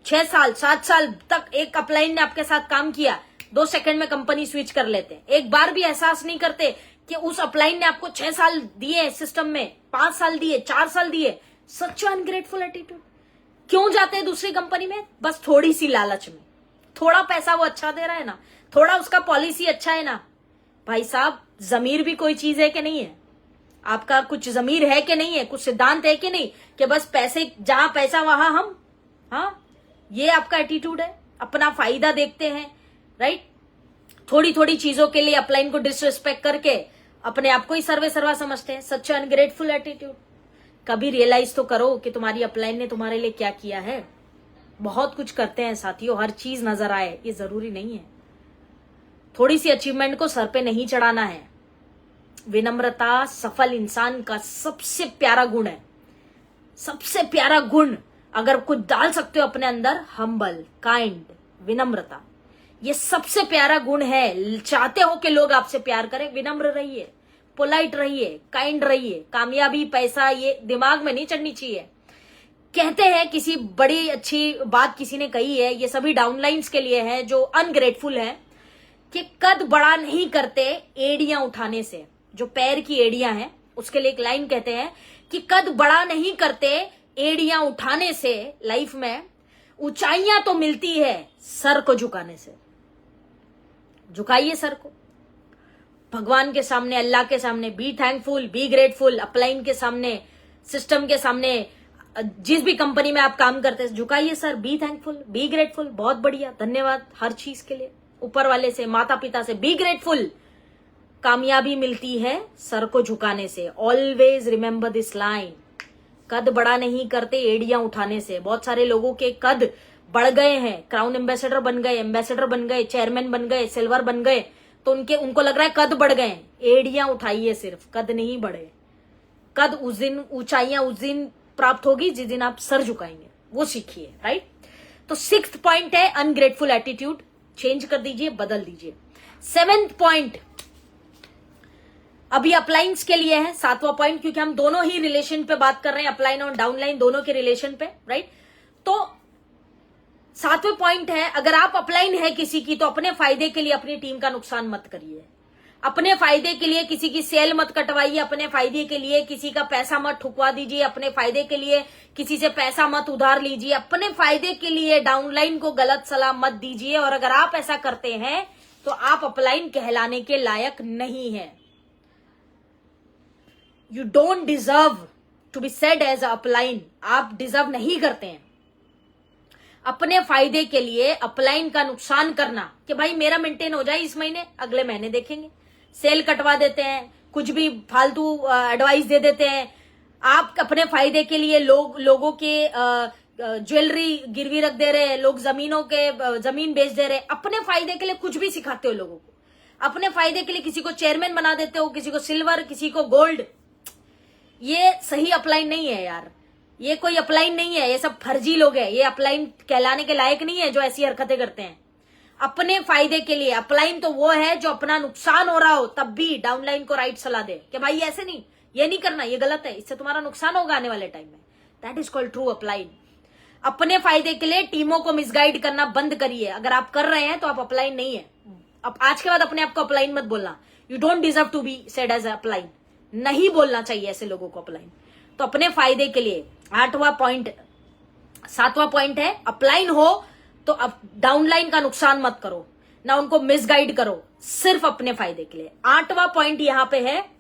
6 साल 7 साल तक एक अपलाइन ने आपके साथ काम किया, 2 सेकंड में कंपनी स्विच कर लेते हैं। एक बार भी एहसास नहीं करते कि उस अपलाइन ने आपको 6 साल दिए सिस्टम में, 5 साल दिए, 4 साल दिए। सच अनग्रेटफुल एटीट्यूड। क्यों जाते हैं दूसरी कंपनी में? बस थोड़ी सी लालच में, थोड़ा पैसा वो अच्छा दे रहा है ना, थोड़ा उसका पॉलिसी अच्छा है ना। भाई साहब, जमीर भी कोई चीज है कि नहीं है? आपका कुछ जमीर है कि नहीं है? कुछ सिद्धांत है कि नहीं कि बस पैसे, जहां पैसा वहां हम? हाँ, ये आपका एटीट्यूड है। अपना फायदा देखते हैं, राइट। थोड़ी थोड़ी चीजों के लिए अपलाइन को डिसरिस्पेक्ट करके अपने आप को ही सर्वे सर्वा समझते हैं। सच अनग्रेटफुल एटीट्यूड। कभी रियलाइज तो करो कि तुम्हारी अपलाइन ने तुम्हारे लिए क्या किया है। बहुत कुछ करते हैं साथियों, हर चीज नजर आए ये जरूरी नहीं है। थोड़ी सी अचीवमेंट को सर पे नहीं चढ़ाना है। विनम्रता सफल इंसान का सबसे प्यारा गुण है। सबसे प्यारा गुण अगर कुछ डाल सकते हो अपने अंदर, हम्बल, काइंड, विनम्रता, ये सबसे प्यारा गुण है। चाहते हो कि लोग आपसे प्यार करें, विनम्र रहिए, पोलाइट रहिए, काइंड रहिए। कामयाबी, पैसा, ये दिमाग में नहीं चढ़नी चाहिए। कहते हैं किसी बड़ी अच्छी बात किसी ने कही है, ये सभी डाउनलाइंस के लिए है जो अनग्रेटफुल है, कि कद बड़ा नहीं करते एड़ियां उठाने से। जो पैर की एड़ियां हैं उसके लिए एक लाइन कहते हैं कि कद बड़ा नहीं करते एड़ियां उठाने से। लाइफ में ऊंचाइयां तो मिलती है सर को झुकाने से। झुकाइए सर को, भगवान के सामने, अल्लाह के सामने। B thankful, be grateful. Upline के सामने, सिस्टम के सामने, जिस भी कंपनी में आप काम करते हैं, झुकाइए sir. Be thankful, be grateful. बहुत बढ़िया, धन्यवाद हर चीज के लिए, ऊपर वाले से, माता पिता से। Be grateful. कामयाबी मिलती है सर को झुकाने से। Always remember this line. कद बड़ा नहीं करते एड़ियां उठाने से। बहुत सारे लोगों के कद बढ़ गए हैं, क्राउन एम्बेसडर बन गए, चेयरमैन बन गए, सिल्वर बन गए, तो उनको लग रहा है कद बढ़ गए। एड़ियां उठाइए सिर्फ, कद नहीं बढ़े। कद उस दिन, ऊंचाइयां उस दिन प्राप्त होगी जिस दिन आप सर झुकाएंगे, वो सीखिए, राइट। तो 6th पॉइंट है अनग्रेटफुल एटीट्यूड। चेंज कर दीजिए, बदल दीजिए। 7th पॉइंट अभी अपलाइंस के लिए है, 7वां पॉइंट, क्योंकि हम दोनों ही रिलेशन पे बात कर रहे हैं, अपलाइन और डाउनलाइन दोनों के रिलेशन पे, राइट। तो 7वें पॉइंट है, अगर आप अपलाइन है किसी की, तो अपने फायदे के लिए अपनी टीम का नुकसान मत करिए। अपने फायदे के लिए किसी की सेल मत कटवाइए। अपने फायदे के लिए किसी का पैसा मत ठुकवा दीजिए। अपने फायदे के लिए किसी से पैसा मत उधार लीजिए। अपने फायदे के लिए डाउनलाइन को गलत सलाह मत दीजिए। और अगर आप ऐसा करते हैं तो आप अपलाइन कहलाने के लायक नहीं है। You don't deserve to be said as upline. आप डिजर्व नहीं करते हैं। अपने फायदे के लिए अपलाइन का नुकसान करना कि भाई मेरा मेंटेन हो जाए इस महीने, अगले महीने देखेंगे, सेल कटवा देते हैं, कुछ भी फालतू एडवाइस दे देते हैं। आप अपने फायदे के लिए लोगों के ज्वेलरी गिरवी रख दे रहे हैं, लोग जमीन बेच दे रहे हैं। अपने फायदे के लिए कुछ भी सिखाते हो लोगों को। अपने फायदे के लिए किसी को चेयरमैन बना देते हो, किसी को सिल्वर, किसी को गोल्ड। ये सही अपलाइन नहीं है यार। ये कोई अपलाइन नहीं है, ये सब फर्जी लोग हैं। ये अपलाइन कहलाने के लायक नहीं है जो ऐसी हरकतें करते हैं अपने फायदे के लिए। अपलाइन तो वो है जो अपना नुकसान हो रहा हो तब भी डाउनलाइन को राइट सलाह दे कि भाई ऐसे नहीं, ये नहीं करना, ये गलत है, इससे तुम्हारा नुकसान होगा आने वाले टाइम में। That is called true upline. अपने फायदे के लिए टीमों को मिसगाइड करना बंद करिए। अगर आप कर रहे हैं तो आप अपलाइन नहीं है। अब आज के बाद अपने आप को अपलाइन मत बोलना। You don't deserve to be said as upline. नहीं बोलना चाहिए ऐसे लोगों को अपलाइन। तो अपने फायदे के लिए 7वां पॉइंट है, अपलाइन हो तो अब डाउनलाइन का नुकसान मत करो, ना उनको मिसगाइड करो, सिर्फ अपने फायदे के लिए। 8वां पॉइंट यहां पे है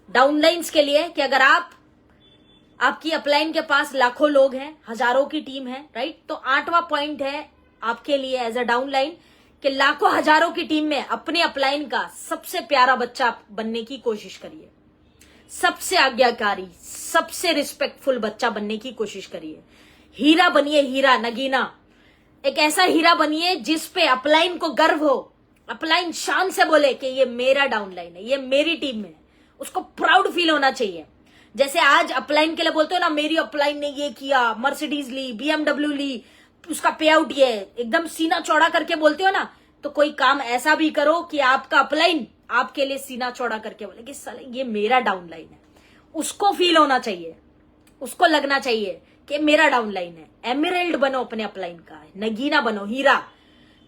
डाउनलाइंस के लिए कि अगर आपकी अपलाइन के पास लाखों लोग हैं, हजारों की टीम है, राइट, तो 8वां पॉइंट है आपके लिए एज अ डाउनलाइन कि लाखों हजारों की टीम में अपने अपलाइन का सबसे प्यारा बच्चा बनने की कोशिश करिए। सबसे आज्ञाकारी, सबसे रिस्पेक्टफुल बच्चा बनने की कोशिश करिए। हीरा बनिए, हीरा, नगीना। एक ऐसा हीरा बनिए जिस पे अपलाइन को गर्व हो। अपलाइन शान से बोले कि ये मेरा डाउनलाइन है, ये मेरी टीम है। उसको प्राउड फील होना चाहिए। जैसे आज अपलाइन के लिए बोलते हो ना, मेरी अपलाइन ने ये किया, मर्सिडीज ली, BMW ली, उसका पे आउट ये है, एकदम सीना चौड़ा करके बोलते हो ना, तो कोई काम ऐसा भी करो कि आपका अपलाइन आपके लिए सीना चौड़ा करके बोले कि साले ये मेरा डाउनलाइन है। उसको फील होना चाहिए, उसको लगना चाहिए कि मेरा डाउनलाइन है। एमरल्ड बनो अपने अपलाइन का, नगीना बनो, हीरा।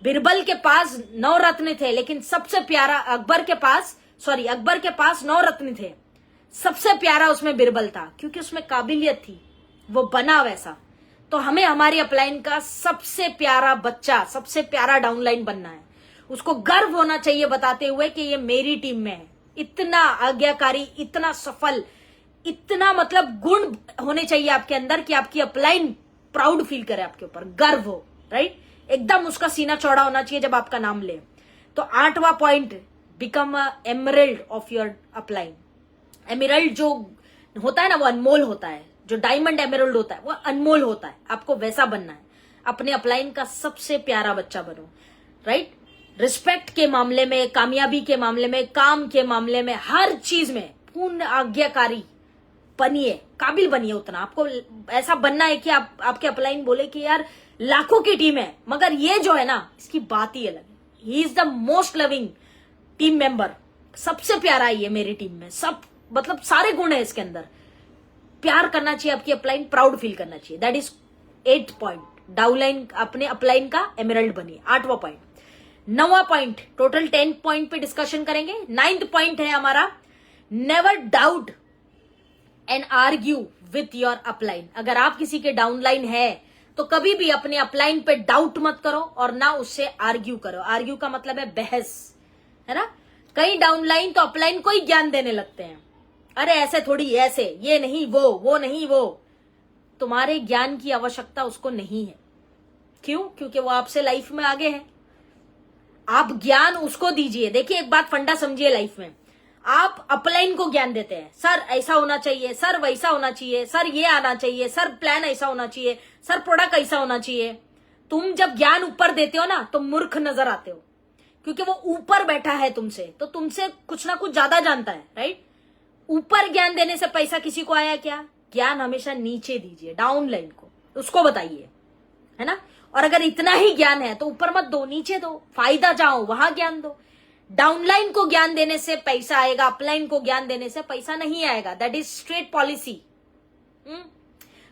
बिरबल के पास 9 रत्न थे, लेकिन सबसे प्यारा अकबर के पास 9 रत्न थे, सबसे प्यारा उसमें बिरबल था, क्योंकि उसमें काबिलियत थी, वो बना वैसा। तो हमें हमारी अपलाइन का सबसे प्यारा बच्चा, सबसे प्यारा डाउनलाइन बनना है। उसको गर्व होना चाहिए बताते हुए कि ये मेरी टीम में है। इतना आज्ञाकारी, इतना सफल, इतना मतलब गुण होने चाहिए आपके अंदर कि आपकी अपलाइन प्राउड फील करे, आपके ऊपर गर्व हो, राइट। एकदम उसका सीना चौड़ा होना चाहिए जब आपका नाम ले। तो 8वां point, become a emerald of your upline. Emerald जो होता है ना, वो अनमोल होता है। जो डायमंड एमरल्ड होता है वो अनमोल होता है। आपको वैसा बनना है। अपने अपलाइन का सबसे प्यारा बच्चा बनो, राइट। रिस्पेक्ट के मामले में, कामयाबी के मामले में, काम के मामले में, हर चीज में पूर्ण आज्ञाकारी बनिए, काबिल बनिए। उतना आपको ऐसा बनना है कि आपके अपलाइन बोले कि यार लाखों की टीम है, मगर ये जो है ना, इसकी बात ही अलग है। He is the most loving team member, सबसे प्यारा है ये मेरी टीम में। सब मतलब सारे गुण है इसके अंदर। प्यार करना चाहिए आपकी अपलाइन, प्राउड फील करना चाहिए। That is 8th point. Downline अपने अपलाइन का एमरल्ड बनिए। 8वां पॉइंट। 9वां पॉइंट, टोटल 10 पॉइंट पे डिस्कशन करेंगे। 9th पॉइंट है हमारा, never doubt and argue with your upline. अगर आप किसी के डाउनलाइन है तो कभी भी अपने अपलाइन पे डाउट मत करो और ना उससे आर्ग्यू करो। आर्ग्यू का मतलब है बहस, है ना। कई डाउनलाइन तो अपलाइन को ही ज्ञान देने लगते हैं। अरे ऐसे थोड़ी, ऐसे, ये नहीं वो नहीं वो। तुम्हारे ज्ञान की आवश्यकता उसको नहीं है। क्यों? क्योंकि वो आपसे लाइफ में आगे है। आप ज्ञान उसको दीजिए। देखिए एक बात फंडा समझिए लाइफ में। आप अपलाइन को ज्ञान देते हैं, सर ऐसा होना चाहिए, सर वैसा होना चाहिए, सर ये आना चाहिए, सर प्लान ऐसा होना चाहिए, सर प्रोडक्ट ऐसा होना चाहिए। तुम जब ज्ञान ऊपर देते हो ना तो मूर्ख नजर आते हो, क्योंकि वो ऊपर बैठा है तुमसे, तो तुमसे कुछ ना कुछ ज्यादा जानता है, राइट। ऊपर ज्ञान देने से पैसा किसी को आया क्या? ज्ञान हमेशा नीचे दीजिए, डाउनलाइन को, उसको बताइए, है ना। और अगर इतना ही ज्ञान है तो ऊपर मत दो, नीचे दो, फायदा चाहो वहां ज्ञान दो। डाउनलाइन को ज्ञान देने से पैसा आएगा, अपलाइन को ज्ञान देने से पैसा नहीं आएगा। That is straight policy.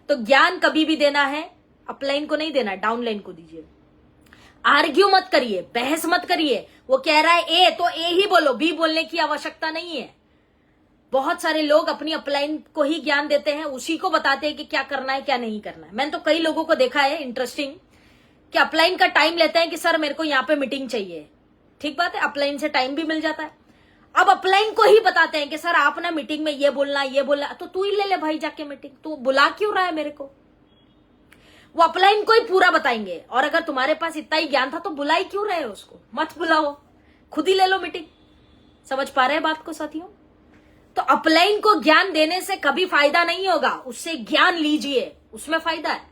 तो ज्ञान कभी भी देना है अपलाइन को नहीं देना, डाउनलाइन को दीजिए। आर्ग्यू मत करिए, बहस मत करिए। वो कह रहा है ए तो ए ही बोलो, बी बोलने की आवश्यकता नहीं है। बहुत सारे लोग अपनी अपलाइन को ही ज्ञान देते हैं, उसी को बताते हैं कि क्या करना है क्या नहीं करना है। मैंने तो कई लोगों को देखा है इंटरेस्टिंग, कि अपलाइन का टाइम लेते हैं कि सर मेरे को यहाँ पे मीटिंग चाहिए। ठीक बात है, अपलाइन से टाइम भी मिल जाता है। अब अपलाइन को ही बताते हैं कि सर आप ना मीटिंग में ये बोलना, तो तू ही ले ले भाई जाके मीटिंग, तू बुला क्यों रहा है मेरे को। वो अपलाइन को ही पूरा बताएंगे। और अगर तुम्हारे पास इतना ही ज्ञान था तो बुला ही क्यों रहे हो उसको, मत बुलाओ, खुद ही ले लो मीटिंग। समझ पा रहे हैं बात को साथियों? तो अपलाइन को ज्ञान देने से कभी फायदा नहीं होगा, उससे ज्ञान लीजिए, उसमें फायदा है,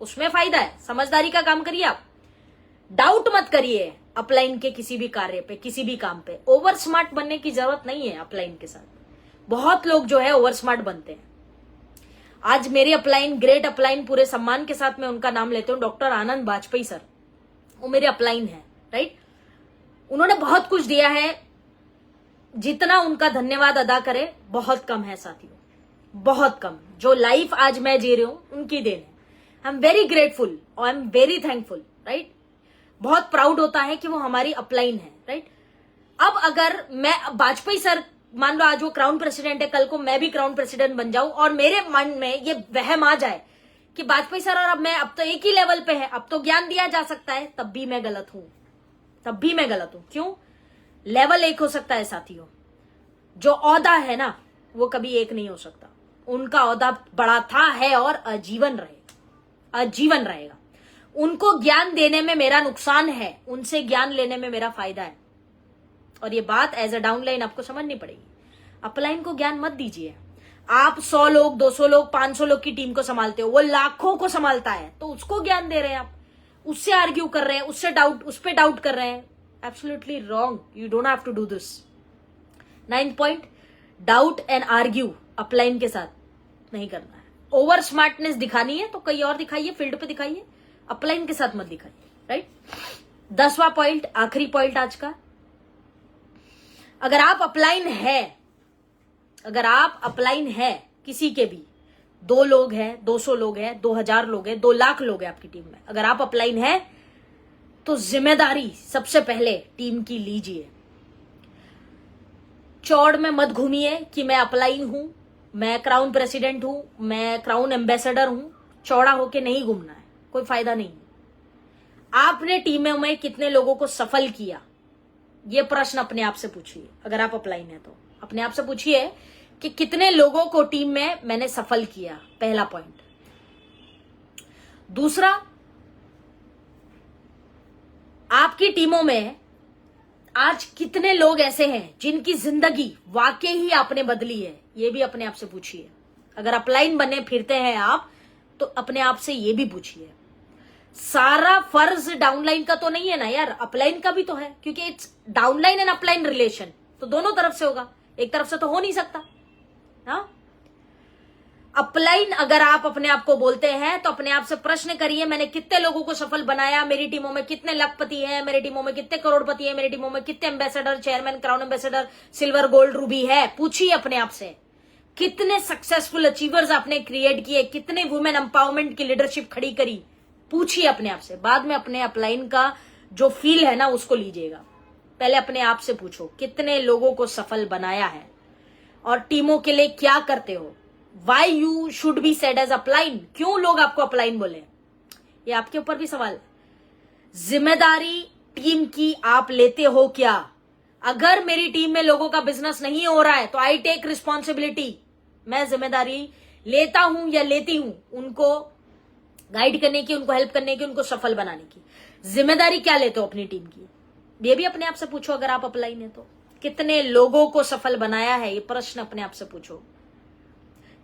उसमें फायदा है। समझदारी का काम करिए आप, डाउट मत करिए अपलाइन के किसी भी कार्य पे, किसी भी काम पे। ओवर स्मार्ट बनने की जरूरत नहीं है अपलाइन के साथ। बहुत लोग जो है ओवर स्मार्ट बनते हैं। आज मेरे अपलाइन, ग्रेट अपलाइन, पूरे सम्मान के साथ मैं उनका नाम लेती हूँ, डॉक्टर आनंद बाजपेयी सर, वो मेरे अपलाइन है, राइट। उन्होंने बहुत कुछ दिया है, जितना उनका धन्यवाद अदा करे बहुत कम है साथियों, बहुत कम। जो लाइफ आज मैं जी रही हूं उनकी देन है। आई एम वेरी ग्रेटफुल और I am very thankful, right. बहुत प्राउड होता है कि वो हमारी अपलाइन है, राइट। अब अगर मैं बाजपेयी सर, मान लो आज वो क्राउन प्रेसिडेंट है, कल को मैं भी क्राउन प्रेसिडेंट बन जाऊं और मेरे मन में ये वहम आ जाए कि बाजपेयी सर और अब मैं, अब तो एक ही लेवल पे है, अब तो ज्ञान दिया जा सकता है, तब भी मैं गलत हूं, तब भी मैं गलत हूं। क्यों? लेवल एक हो सकता है साथियों, जो औहदा है ना वो कभी एक नहीं हो सकता। उनका औहदा बड़ा था, है और आजीवन रहेगा, आजीवन रहेगा। उनको ज्ञान देने में मेरा नुकसान है, उनसे ज्ञान लेने में मेरा फायदा है। और ये बात एज अ डाउनलाइन आपको समझनी पड़ेगी। अपलाइन को ज्ञान मत दीजिए। आप 100 लोग, 200 लोग, 500 लोग की टीम को संभालते हो, वो लाखों को संभालता है, तो उसको ज्ञान दे रहे हैं आप, उससे आर्ग्यू कर रहे हैं, उससे डाउट, उस पर डाउट कर रहे हैं। Absolutely wrong, you don't have to do this. 9th point, doubt and argue upline के साथ नहीं करना है। ओवर स्मार्टनेस दिखानी है तो कहीं और दिखाइए, फील्ड पे दिखाइए। अपलाइन के साथ मत दिखाइए, राइट। 10वां पॉइंट, आखिरी पॉइंट आज का, अगर आप अपलाइन है किसी के भी, 2 लोग हैं, 200 लोग हैं, 2000 लोग हैं, 2 लाख लोग हैं आपकी टीम में, अगर आप अपलाइन है तो जिम्मेदारी सबसे पहले टीम की लीजिए। चौड़ में मत घूमिए कि मैं अपलाइन हूं, मैं क्राउन प्रेसिडेंट हूं, मैं क्राउन एम्बेसडर हूं। चौड़ा होके नहीं घूमना है, कोई फायदा नहीं। आपने टीमों में कितने लोगों को सफल किया, ये प्रश्न अपने आप से पूछिए। अगर आप अपलाइन है तो अपने आप से पूछिए कि कितने लोगों को टीम में मैंने सफल किया, पहला पॉइंट। दूसरा, आपकी टीमों में आज कितने लोग ऐसे हैं जिनकी जिंदगी वाकई ही आपने बदली है, ये भी अपने आप से पूछिए। अगर अपलाइन बने फिरते हैं आप तो अपने आप से ये भी पूछिए। सारा फर्ज डाउनलाइन का तो नहीं है ना यार, अपलाइन का भी तो है, क्योंकि it's downline and upline relation, तो दोनों तरफ से होगा, एक तरफ से तो हो नहीं सकता। हाँ, अपलाइन अगर आप अपने आप को बोलते हैं तो अपने आप से प्रश्न करिए, मैंने कितने लोगों को सफल बनाया, मेरी टीमों में कितने लखपति हैं, मेरी टीमों में कितने करोड़पति हैं, मेरी टीमों में कितने ambassador, chairman, crown ambassador, silver, gold, Ruby है। पूछिए अपने आप से, कितने सक्सेसफुल अचीवर्स आपने क्रिएट किए, कितने वुमेन एम्पावरमेंट की लीडरशिप खड़ी करी। पूछिए अपने आप से, बाद में अपने अपलाइन का जो फील है ना उसको लीजिएगा। पहले अपने आप से पूछो कितने लोगों को सफल बनाया है और टीमों के लिए क्या करते हो। Why you should be said as upline, क्यों लोग आपको अपलाइन बोले, ये आपके ऊपर भी सवाल है। जिम्मेदारी टीम की आप लेते हो क्या? अगर मेरी टीम में लोगों का बिजनेस नहीं हो रहा है तो आई टेक रिस्पॉन्सिबिलिटी, मैं जिम्मेदारी लेता हूं या लेती हूं उनको गाइड करने की, उनको हेल्प करने की, उनको सफल बनाने की। जिम्मेदारी क्या लेते हो अपनी टीम की, ये भी अपने आप से पूछो। अगर आप अपलाइन है तो कितने लोगों को सफल बनाया है, ये प्रश्न अपने आप से पूछो।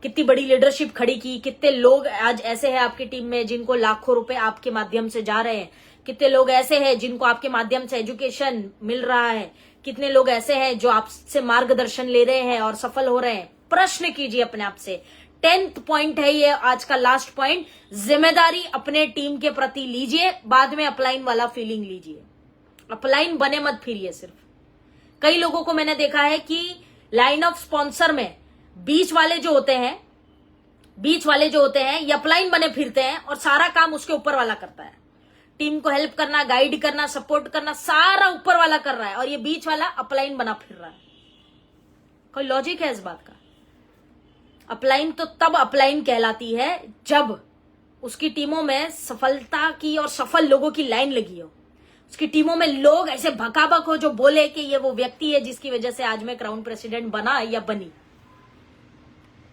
कितनी बड़ी लीडरशिप खड़ी की, कितने लोग आज ऐसे हैं आपकी टीम में जिनको लाखों रुपए आपके माध्यम से जा रहे हैं, कितने लोग ऐसे हैं जिनको आपके माध्यम से एजुकेशन मिल रहा है, कितने लोग ऐसे हैं जो आपसे मार्गदर्शन ले रहे हैं और सफल हो रहे हैं। प्रश्न कीजिए अपने आप से। 10th पॉइंट है ये आज का लास्ट पॉइंट, जिम्मेदारी अपने टीम के प्रति लीजिए, बाद में अपलाइन वाला फीलिंग लीजिए। अपलाइन बने मत फिरिए सिर्फ। कई लोगों को मैंने देखा है कि लाइन ऑफ स्पॉन्सर में बीच वाले जो होते हैं ये अपलाइन बने फिरते हैं और सारा काम उसके ऊपर वाला करता है। टीम को हेल्प करना, गाइड करना, सपोर्ट करना सारा ऊपर वाला कर रहा है और ये बीच वाला अपलाइन बना फिर रहा है। कोई लॉजिक है इस बात का? अपलाइन तो तब अपलाइन कहलाती है जब उसकी टीमों में सफलता की और सफल लोगों की लाइन लगी हो, उसकी टीमों में लोग ऐसे भकाभक हो जो बोले कि ये वो व्यक्ति है जिसकी वजह से आज मैं क्राउन प्रेसिडेंट बना या बनी।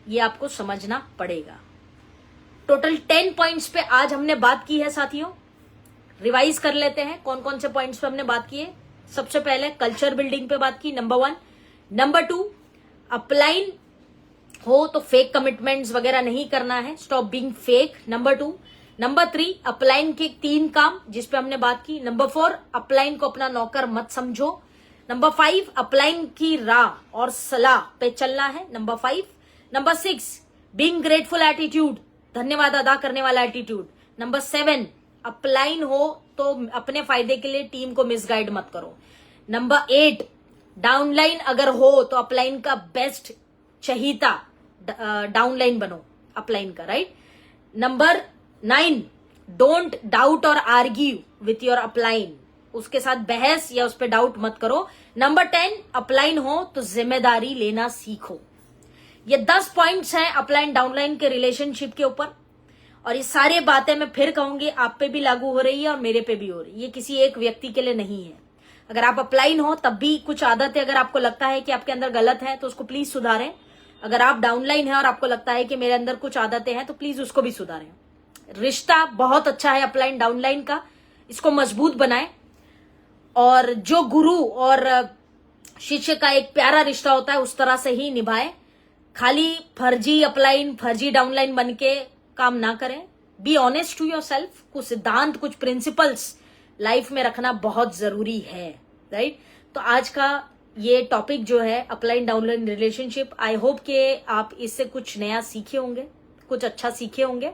ये आपको समझना पड़ेगा। टोटल 10 पॉइंट्स पे आज हमने बात की है साथियों। रिवाइज कर लेते हैं कौन कौन से पॉइंट्स पे हमने बात की है। सबसे पहले कल्चर बिल्डिंग पे बात की, नंबर 1। नंबर 2, अपलाइन हो तो फेक कमिटमेंट्स वगैरह नहीं करना है, stop being fake, number 2। Number 3, upline के 3 काम जिस पे हमने बात की। नंबर 4, अपलाइन को अपना नौकर मत समझो। नंबर 5, अपलाइन की राह और सलाह पे चलना है, number 5। Number 6, being grateful attitude, धन्यवाद अदा करने वाला एटीट्यूड। नंबर 7, अपलाइन हो तो अपने फायदे के लिए टीम को मिसगाइड मत करो। नंबर 8, डाउनलाइन अगर हो तो अपलाइन का बेस्ट चहीता डाउनलाइन बनो अपलाइन का, राइट। नंबर 9, डोंट डाउट और आर्ग्यू विथ योर अपलाइन, उसके साथ बहस या उस पर डाउट मत करो। नंबर 10, अपलाइन हो तो जिम्मेदारी लेना सीखो। ये 10 पॉइंट्स हैं अपलाइन डाउनलाइन के रिलेशनशिप के ऊपर, और ये सारी बातें मैं फिर कहूंगी आप पे भी लागू हो रही है और मेरे पे भी हो रही है। ये किसी एक व्यक्ति के लिए नहीं है। अगर आप अपलाइन हो तब भी कुछ आदतें अगर आपको लगता है कि आपके अंदर गलत है तो उसको प्लीज सुधारें। अगर आप डाउनलाइन है और आपको लगता है कि मेरे अंदर कुछ आदतें हैं तो प्लीज उसको भी सुधारें। रिश्ता बहुत अच्छा है अपलाइन डाउनलाइन का, इसको मजबूत बनाएं। और जो गुरु और शिष्य का एक प्यारा रिश्ता होता है उस तरह से ही निभाएं। खाली फर्जी अपलाइन, फर्जी डाउनलाइन बन के काम ना करें। Be honest to yourself. कुछ सिद्धांत, कुछ प्रिंसिपल्स लाइफ में रखना बहुत जरूरी है, राइट। तो आज का ये टॉपिक जो है upline downline relationship, I hope कि आप इससे कुछ नया सीखे होंगे, कुछ अच्छा सीखे होंगे।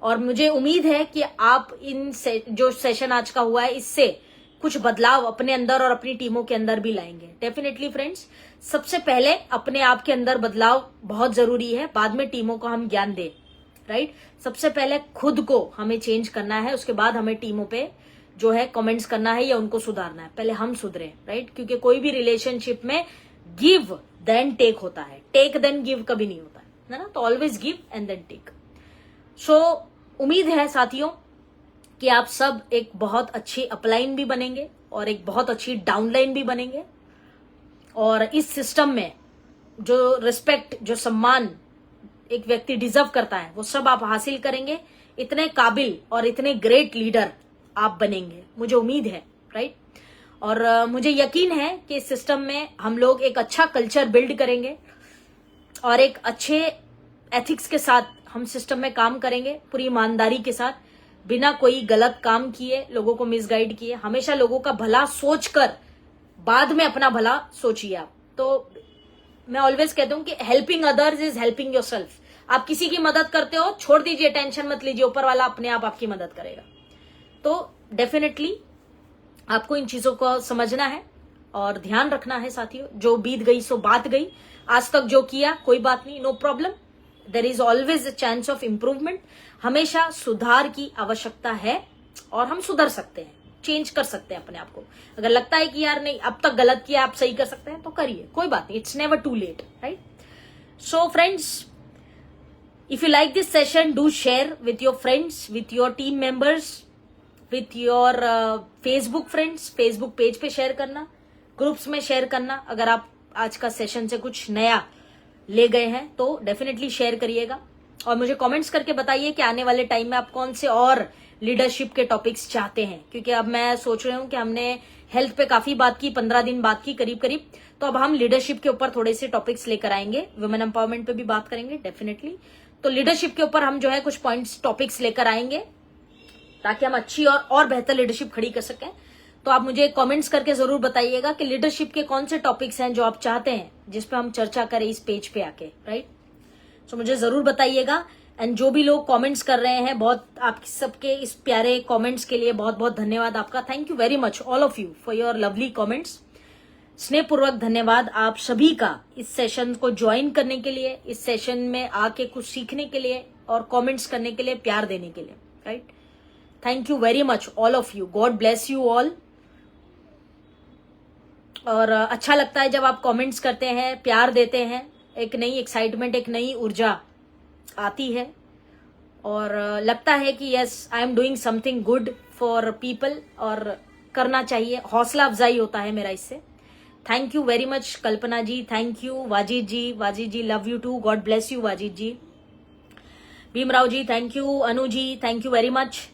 और मुझे उम्मीद है कि आप जो सेशन आज का हुआ है इससे कुछ बदलाव अपने अंदर और अपनी टीमों के अंदर भी लाएंगे। डेफिनेटली फ्रेंड्स, सबसे पहले अपने आप के अंदर बदलाव बहुत जरूरी है, बाद में टीमों को हम ज्ञान दें, राइट। सबसे पहले खुद को हमें चेंज करना है, उसके बाद हमें टीमों पे जो है कमेंट्स करना है या उनको सुधारना है। पहले हम सुधरे, राइट, क्योंकि कोई भी रिलेशनशिप में गिव देन टेक होता है, टेक देन गिव कभी नहीं होता है ना। तो always give and then take. So उम्मीद है साथियों कि आप सब एक बहुत अच्छी अपलाइन भी बनेंगे और एक बहुत अच्छी डाउनलाइन भी बनेंगे, और इस सिस्टम में जो रिस्पेक्ट, जो सम्मान एक व्यक्ति डिजर्व करता है वो सब आप हासिल करेंगे। इतने काबिल और इतने ग्रेट लीडर आप बनेंगे, मुझे उम्मीद है, राइट। और मुझे यकीन है कि इस सिस्टम में हम लोग एक अच्छा कल्चर बिल्ड करेंगे और एक अच्छे एथिक्स के साथ हम सिस्टम में काम करेंगे, पूरी ईमानदारी के साथ, बिना कोई गलत काम किए, लोगों को मिसगाइड किए। हमेशा लोगों का भला सोचकर बाद में अपना भला सोचिए आप। तो मैं ऑलवेज कहता हूं कि helping others is helping yourself. आप किसी की मदद करते हो, छोड़ दीजिए, टेंशन मत लीजिए, ऊपर वाला अपने आप आपकी मदद करेगा। तो डेफिनेटली आपको इन चीजों को समझना है और ध्यान रखना है साथियों। जो बीत गई सो बात गई, आज तक जो किया कोई बात नहीं, no problem, there is always a chance of improvement. हमेशा सुधार की आवश्यकता है और हम सुधर सकते हैं, चेंज कर सकते हैं अपने आप को। अगर लगता है कि यार नहीं अब तक गलत किया, आप सही कर सकते हैं, तो करिए, कोई बात नहीं, it's never too late, right. So friends, if you like this session, do share with your friends, with your team members, with your Facebook friends। Facebook page पे शेयर करना, ग्रुप्स में शेयर करना। अगर आप आज का सेशन से कुछ नया ले गए हैं तो डेफिनेटली शेयर करिएगा और मुझे कमेंट्स करके बताइए कि आने वाले टाइम में आप कौन से और लीडरशिप के टॉपिक्स चाहते हैं। क्योंकि अब मैं सोच रही हूँ कि हमने हेल्थ पे काफी बात की, 15 दिन बात की करीब करीब, तो अब हम लीडरशिप के ऊपर थोड़े से टॉपिक्स लेकर आएंगे। वुमेन एम्पावरमेंट पे भी बात करेंगे डेफिनेटली। तो लीडरशिप के ऊपर हम जो है कुछ पॉइंट्स, टॉपिक्स लेकर आएंगे ताकि हम अच्छी और बेहतर लीडरशिप खड़ी कर सकें। तो आप मुझे कमेंट्स करके जरूर बताइएगा कि लीडरशिप के कौन से टॉपिक्स हैं जो आप चाहते हैं जिस पे हम चर्चा करें इस पेज पे आके, राइट। तो मुझे जरूर बताइएगा। एंड जो भी लोग कमेंट्स कर रहे हैं, बहुत आप सबके इस प्यारे कमेंट्स के लिए बहुत बहुत धन्यवाद आपका। Thank you very much all of you for your lovely comments. स्नेहपूर्वक धन्यवाद आप सभी का इस सेशन को ज्वाइन करने के लिए, इस सेशन में आके कुछ सीखने के लिए और कमेंट्स करने के लिए, प्यार देने के लिए, right. Thank you very much all of you, God bless you all. और अच्छा लगता है जब आप कमेंट्स करते हैं, प्यार देते हैं, एक नई एक्साइटमेंट, एक नई ऊर्जा आती है और लगता है कि yes I am doing something good for people, और करना चाहिए, हौसला अफजाई होता है मेरा इससे। Thank you very much Kalpana ji, thank you Wajid ji, love you too, God bless you Wajid ji. Bhimrao ji thank you, Anu ji thank you very much.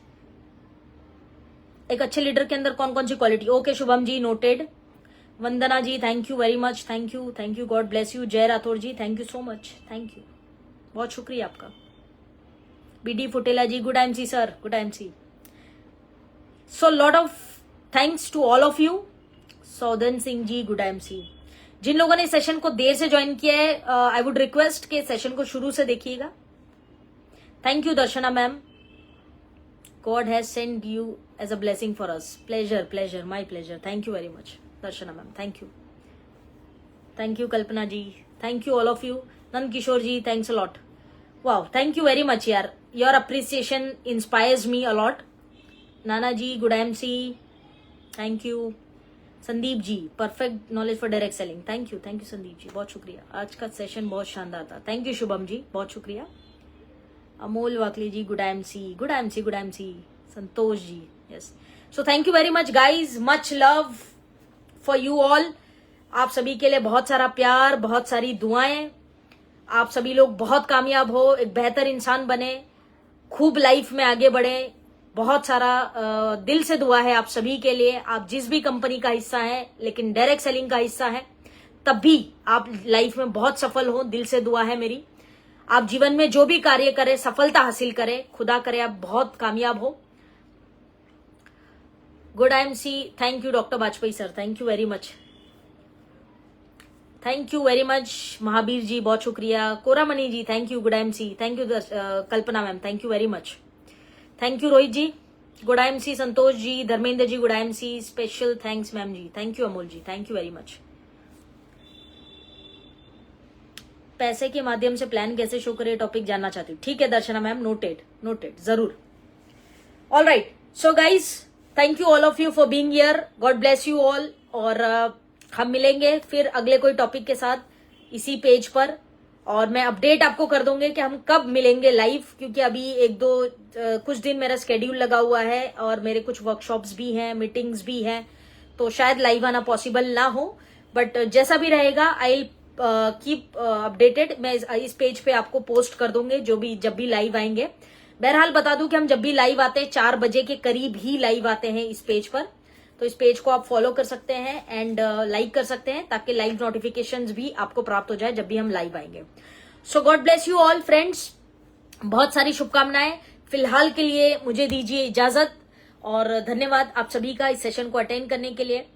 एक अच्छे लीडर के अंदर कौन कौन सी quality, okay Shubham ji noted. Vandana ji thank you very much, thank you, God bless you. Jai Rathore ji thank you so much, thank you, बहुत शुक्रिया आपका। BD Futela ji good MC sir, good MC. So lot of thanks to all of you. Saudan Singh ji good MC. जिन लोगों ने session को देर से join किया है, आई वुड रिक्वेस्ट के सेशन को शुरू से देखिएगा। Thank you Darshana ma'am, God has send you as a blessing for us. Pleasure, my pleasure, thank you very much Darshana ma'am, thank you Kalpana ji, thank you all of you. Nand Kishore ji thanks a lot, wow thank you very much यार, your appreciation inspires me a lot. Nana ji good MC, thank you. Sandeep ji perfect knowledge for direct selling, thank you Sandeep ji, बहुत शुक्रिया। आज का session बहुत शानदार था, thank you Shubham ji, बहुत शुक्रिया। Amol Wakli ji good MC. Santosh ji yes. So thank you very much guys, much love for you all. आप सभी के लिए बहुत सारा प्यार, बहुत सारी दुआएं। आप सभी लोग बहुत कामयाब हो, एक बेहतर इंसान बने, खूब लाइफ में आगे बढ़े। बहुत सारा दिल से दुआ है आप सभी के लिए। आप जिस भी कंपनी का हिस्सा है, लेकिन डायरेक्ट सेलिंग का हिस्सा है, तब भी आप लाइफ में बहुत सफल हो, दिल से दुआ है मेरी। आप जीवन में जो भी कार्य करें, सफलता हासिल करें, खुदा करे आप बहुत कामयाब हो। Good MC, thank you doctor Vajpayee sir, thank you very much, thank you very much. Mahavir ji बहुत शुक्रिया। Koramani ji thank you, good MC, thank you Kalpana ma'am, thank you very much. Thank you Rohit ji, good IMC, Santosh ji, Dharmendra ji good IMC, special thanks ma'am ji, thank you Amol ji, thank you very much. पैसे के माध्यम से plan कैसे show करे topic जानना चाहती हूँ। ठीक है दर्शना मैम, नोटेड जरूर। All right, so guys thank you all of you for being here, God bless you all. और हम मिलेंगे फिर अगले कोई टॉपिक के साथ इसी पेज पर, और मैं अपडेट आपको कर दूंगी कि हम कब मिलेंगे लाइव, क्योंकि अभी एक दो कुछ दिन मेरा स्केड्यूल लगा हुआ है और मेरे कुछ वर्कशॉप्स भी हैं, मीटिंग्स भी हैं, तो शायद लाइव आना पॉसिबल ना हो, बट जैसा भी रहेगा आई कीप अपडेटेड। मैं इस पेज पे आपको पोस्ट कर दूंगे जब भी लाइव आएंगे। बहरहाल बता दूं कि हम जब भी लाइव आते हैं 4 बजे के करीब ही लाइव आते हैं इस पेज पर, तो इस पेज को आप फॉलो कर सकते हैं एंड लाइक कर सकते हैं ताकि लाइव नोटिफिकेशंस भी आपको प्राप्त हो जाए जब भी हम लाइव आएंगे। So God bless you all friends, बहुत सारी शुभकामनाएं। फिलहाल के लिए मुझे दीजिए इजाजत और धन्यवाद आप सभी का इस सेशन को अटेंड करने के लिए।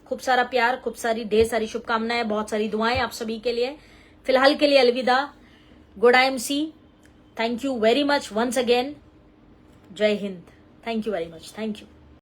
खूब सारा प्यार, खूब सारी ढेर सारी शुभकामनाएं, बहुत सारी दुआएं आप सभी के लिए। फिलहाल के लिए अलविदा, good IMC, thank you very much once again, Jai Hind, thank you very much, thank you.